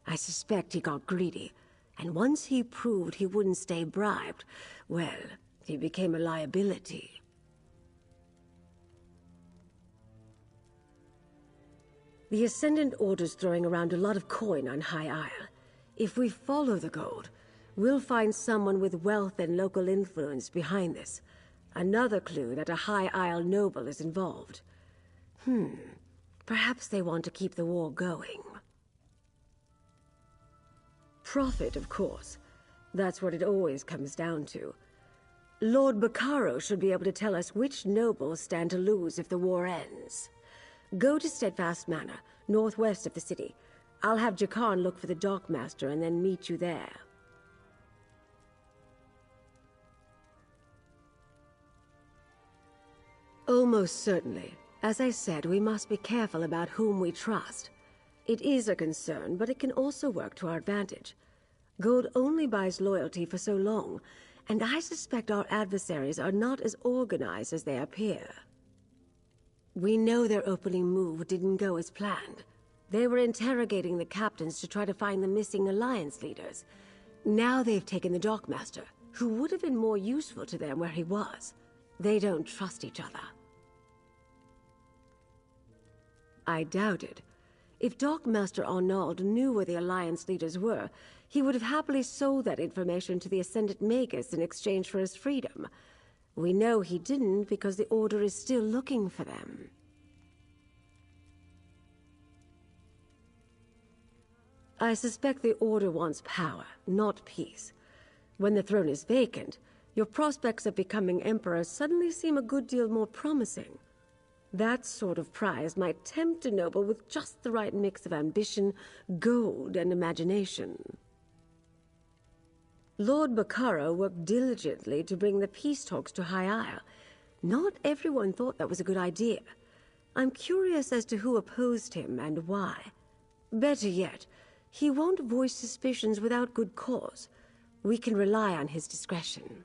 I suspect he got greedy, and once he proved he wouldn't stay bribed, well, he became a liability. The Ascendant Order's throwing around a lot of coin on High Isle. If we follow the gold, we'll find someone with wealth and local influence behind this. Another clue that a High Isle noble is involved. Perhaps they want to keep the war going. Profit, of course. That's what it always comes down to. Lord Bacaro should be able to tell us which nobles stand to lose if the war ends. Go to Steadfast Manor, northwest of the city. I'll have Jakarn look for the Dockmaster and then meet you there. Almost certainly. As I said, we must be careful about whom we trust. It is a concern, but it can also work to our advantage. Gold only buys loyalty for so long, and I suspect our adversaries are not as organized as they appear. We know their opening move didn't go as planned. They were interrogating the captains to try to find the missing Alliance leaders. Now they've taken the Dockmaster, who would have been more useful to them where he was. They don't trust each other. I doubt it. If Dockmaster Arnaud knew where the Alliance leaders were, he would have happily sold that information to the Ascendant Magus in exchange for his freedom. We know he didn't because the Order is still looking for them. I suspect the Order wants power, not peace. When the throne is vacant, your prospects of becoming Emperor suddenly seem a good deal more promising. That sort of prize might tempt a noble with just the right mix of ambition, gold, and imagination. Lord Bacaro worked diligently to bring the peace talks to High Isle. Not everyone thought that was a good idea. I'm curious as to who opposed him and why. Better yet, he won't voice suspicions without good cause. We can rely on his discretion.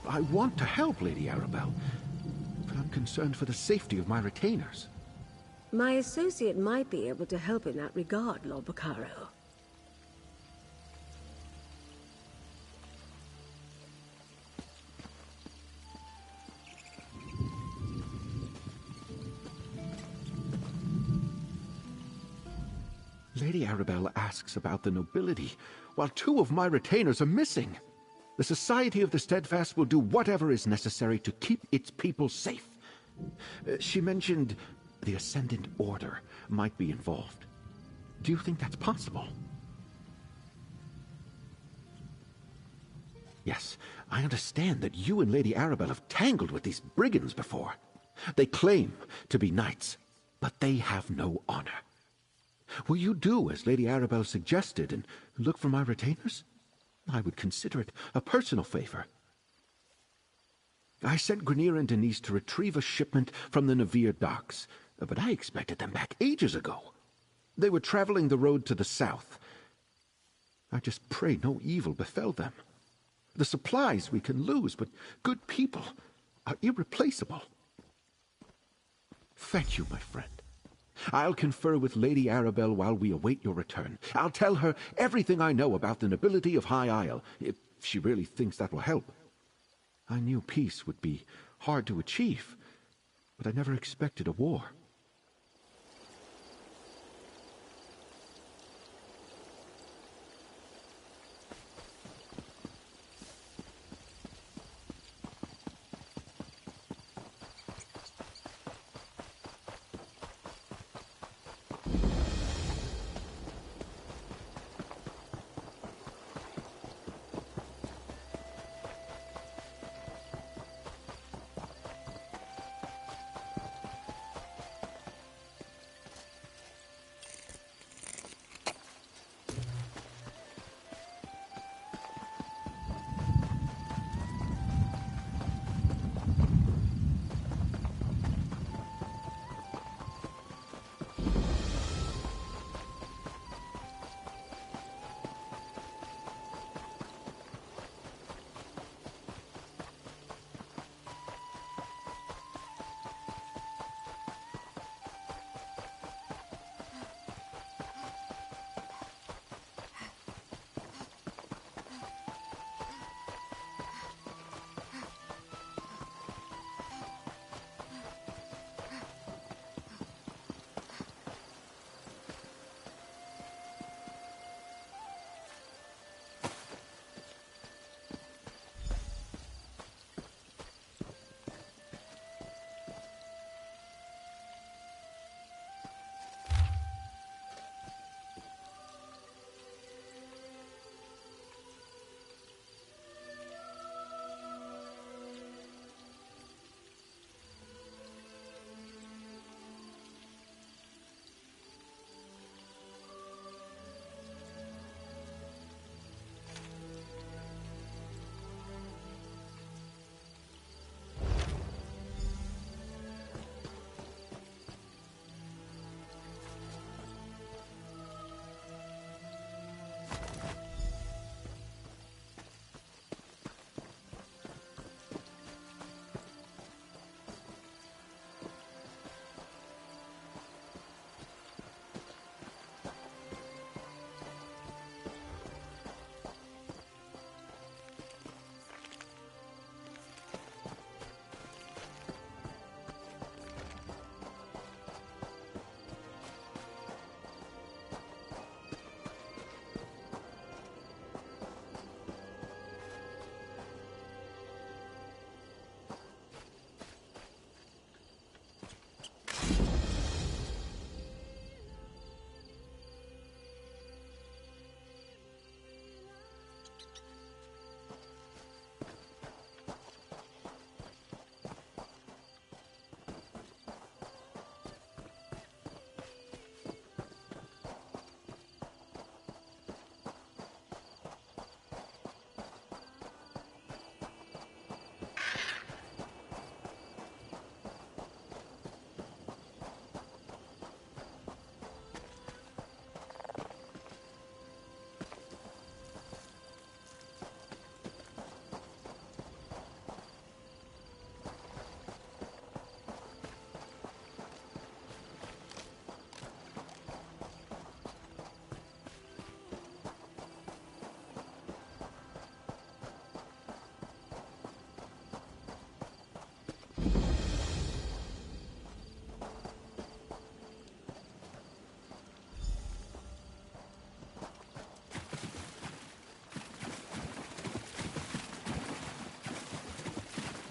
I want to help, Lady Arabelle, but I'm concerned for the safety of my retainers. My associate might be able to help in that regard, Lord Bacaro. Lady Arabelle asks about the nobility, while 2 of my retainers are missing. The Society of the Steadfast will do whatever is necessary to keep its people safe. She mentioned the Ascendant Order might be involved. Do you think that's possible? Yes, I understand that you and Lady Arabelle have tangled with these brigands before. They claim to be knights, but they have no honor. Will you do as Lady Arabelle suggested and look for my retainers? I would consider it a personal favor. I sent Grenier and Denise to retrieve a shipment from the Navir docks, but I expected them back ages ago. They were traveling the road to the south. I just pray no evil befell them. The supplies we can lose, but good people are irreplaceable. Thank you, my friend. I'll confer with Lady Arabelle while we await your return. I'll tell her everything I know about the nobility of High Isle, if she really thinks that will help. I knew peace would be hard to achieve, but I never expected a war.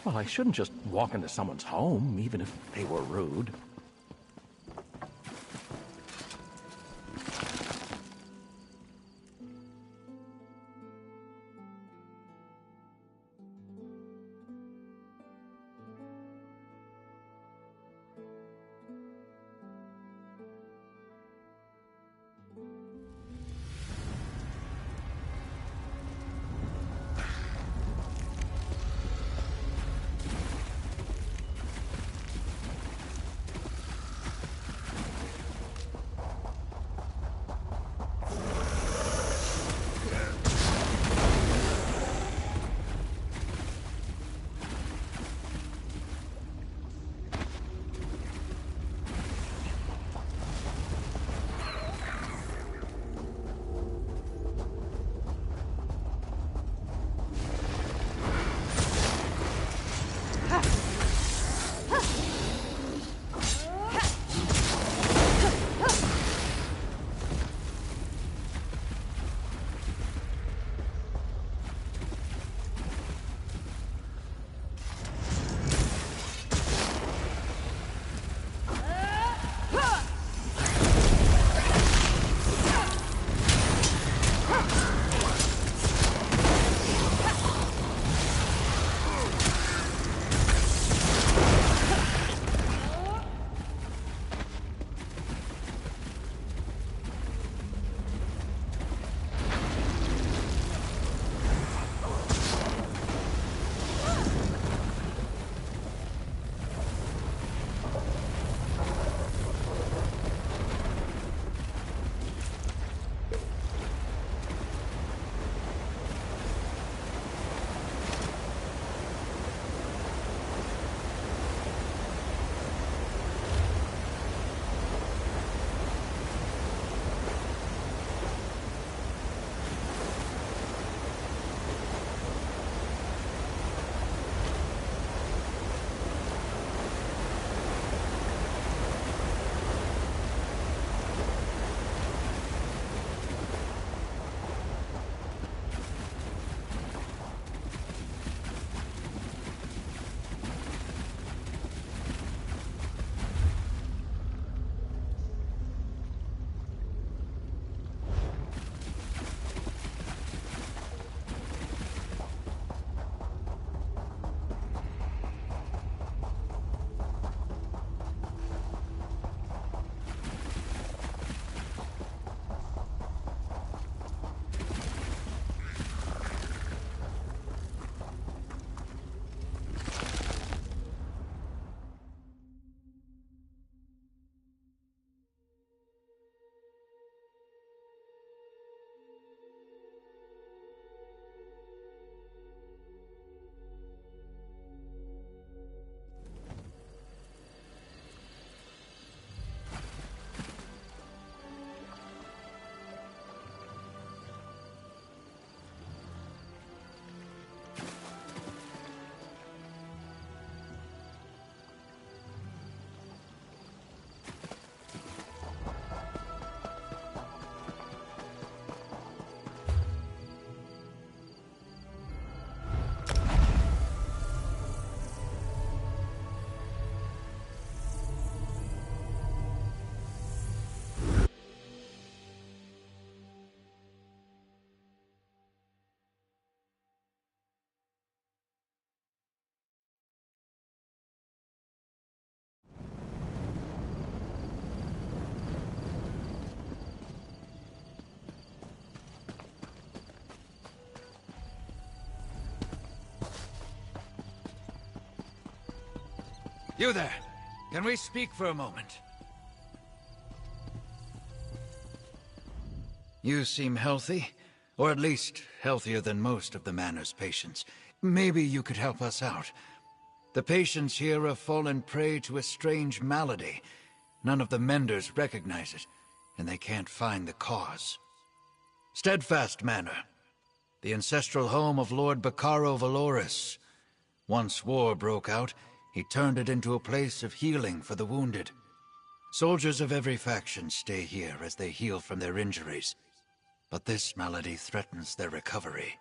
Well, I shouldn't just walk into someone's home, even if they were rude. You there! Can we speak for a moment? You seem healthy, or at least healthier than most of the Manor's patients. Maybe you could help us out. The patients here have fallen prey to a strange malady. None of the menders recognize it, and they can't find the cause. Steadfast Manor, the ancestral home of Lord Bacaro Valoris. Once war broke out, he turned it into a place of healing for the wounded. Soldiers of every faction stay here as they heal from their injuries, but this malady threatens their recovery.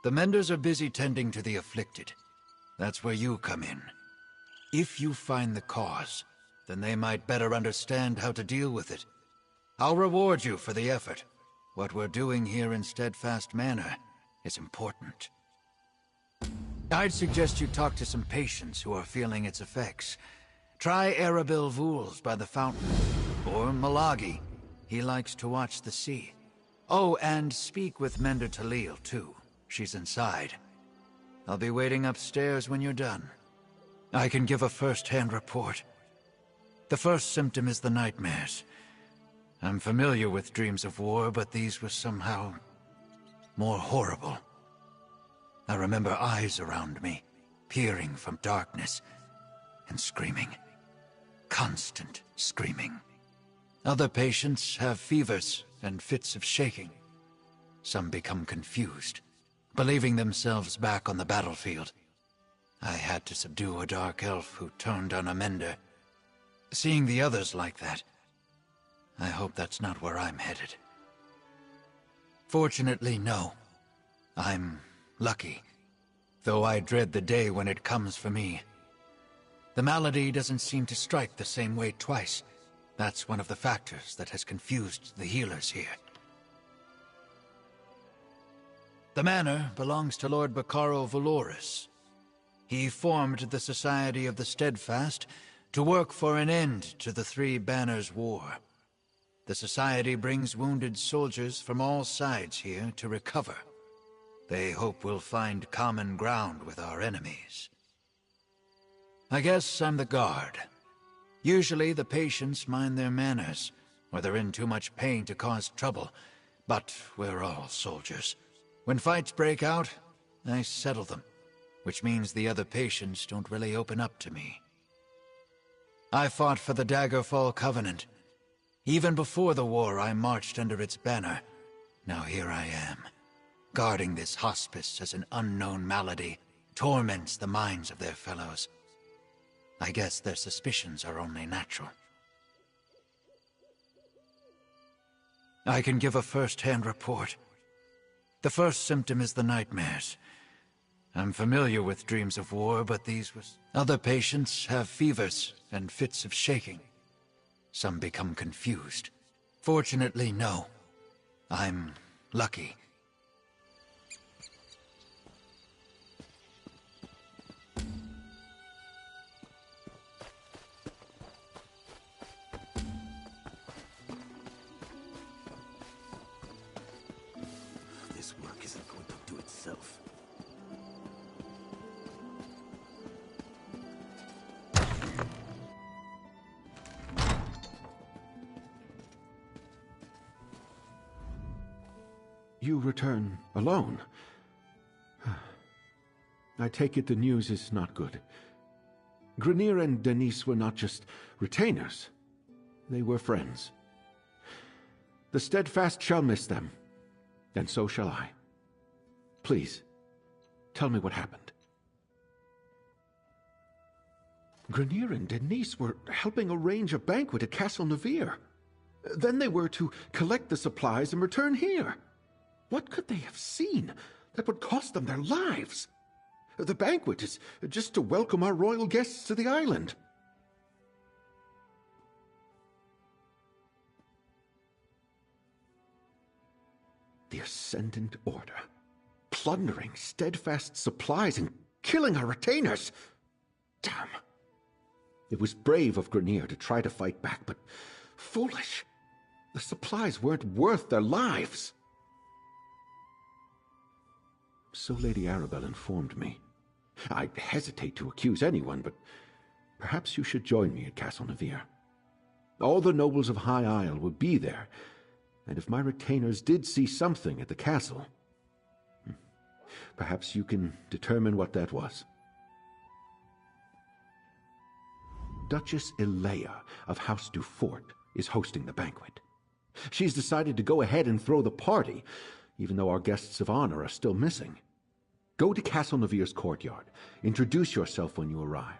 The Menders are busy tending to the afflicted. That's where you come in. If you find the cause, then they might better understand how to deal with it. I'll reward you for the effort. What we're doing here in Steadfast Manor is important. I'd suggest you talk to some patients who are feeling its effects. Try Arabil Vools by the fountain, or Malagi. He likes to watch the sea. Oh, and speak with Mender Talil, too. She's inside. I'll be waiting upstairs when you're done. I can give a first-hand report. The first symptom is the nightmares. I'm familiar with dreams of war, but these were somehow more horrible. I remember eyes around me, peering from darkness, and screaming. Constant screaming. Other patients have fevers and fits of shaking. Some become confused, believing themselves back on the battlefield. I had to subdue a dark elf who turned on a mender. Seeing the others like that, I hope that's not where I'm headed. Fortunately, no. I'm lucky, though I dread the day when it comes for me. The malady doesn't seem to strike the same way twice. That's one of the factors that has confused the healers here. The manor belongs to Lord Bacaro Valoris. He formed the Society of the Steadfast to work for an end to the Three Banners War. The Society brings wounded soldiers from all sides here to recover. They hope we'll find common ground with our enemies. I guess I'm the guard. Usually the patients mind their manners, or they're in too much pain to cause trouble, but we're all soldiers. When fights break out, I settle them, which means the other patients don't really open up to me. I fought for the Daggerfall Covenant. Even before the war, I marched under its banner. Now here I am, guarding this hospice as an unknown malady torments the minds of their fellows. I guess their suspicions are only natural. I can give a first-hand report. The first symptom is the nightmares. I'm familiar with dreams of war, but these were... Other patients have fevers and fits of shaking. Some become confused. Fortunately, no. I'm lucky. This work isn't going to do itself. You return alone. I take it the news is not good. Grineer and Denise were not just retainers. They were friends. The Steadfast shall miss them, and so shall I. Please, tell me what happened. Grineer and Denise were helping arrange a banquet at Castle Navir. Then they were to collect the supplies and return here. What could they have seen that would cost them their lives? The banquet is just to welcome our royal guests to the island. The Ascendant Order, plundering Steadfast supplies and killing our retainers. Damn. It was brave of Grineer to try to fight back, but foolish. The supplies weren't worth their lives. So Lady Arabelle informed me. I'd hesitate to accuse anyone, but perhaps you should join me at Castle Navir. All the nobles of High Isle would be there, and if my retainers did see something at the castle, perhaps you can determine what that was. Duchess Ilea of House Dufort is hosting the banquet. She's decided to go ahead and throw the party, even though our guests of honor are still missing. Go to Castle Navir's courtyard. Introduce yourself when you arrive.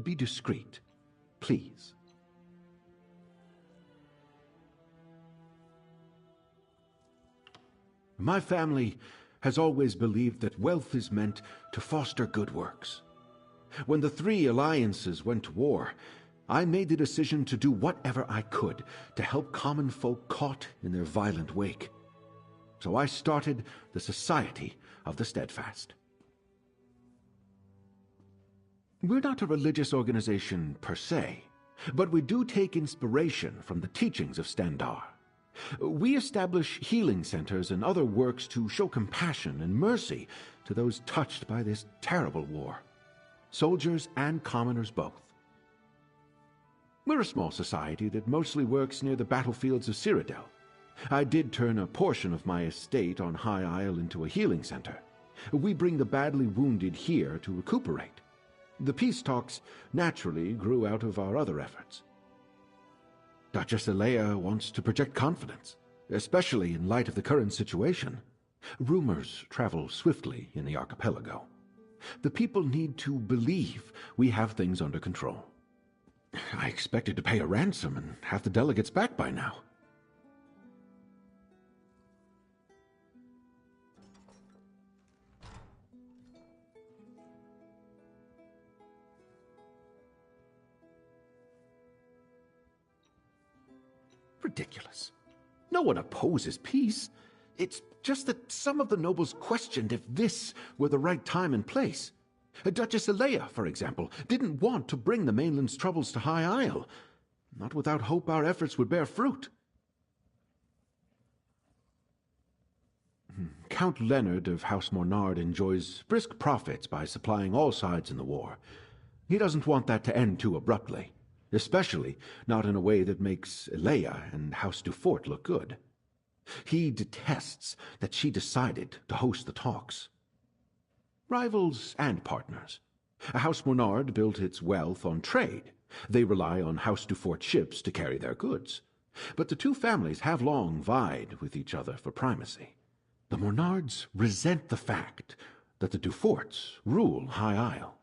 Be discreet, please. My family has always believed that wealth is meant to foster good works. When the three alliances went to war, I made the decision to do whatever I could to help common folk caught in their violent wake. So I started the Society of the Steadfast. We're not a religious organization per se, but we do take inspiration from the teachings of Stendarr. We establish healing centers and other works to show compassion and mercy to those touched by this terrible war, soldiers and commoners both. We're a small society that mostly works near the battlefields of Cyrodiil. I did turn a portion of my estate on High Isle into a healing center. We bring the badly wounded here to recuperate. The peace talks naturally grew out of our other efforts. Duchess Alea wants to project confidence, especially in light of the current situation. Rumors travel swiftly in the archipelago. The people need to believe we have things under control. I expected to pay a ransom and have the delegates back by now. Ridiculous. No one opposes peace. It's just that some of the nobles questioned if this were the right time and place. Duchess Alea, for example, didn't want to bring the mainland's troubles to High Isle, not without hope our efforts would bear fruit. Count Leonard of House Mornard enjoys brisk profits by supplying all sides in the war. He doesn't want that to end too abruptly, especially not in a way that makes Alea and House Dufort look good. He detests that she decided to host the talks. Rivals and partners. House Mornard built its wealth on trade. They rely on House Dufort ships to carry their goods. But the two families have long vied with each other for primacy. The Mornards resent the fact that the Duforts rule High Isle.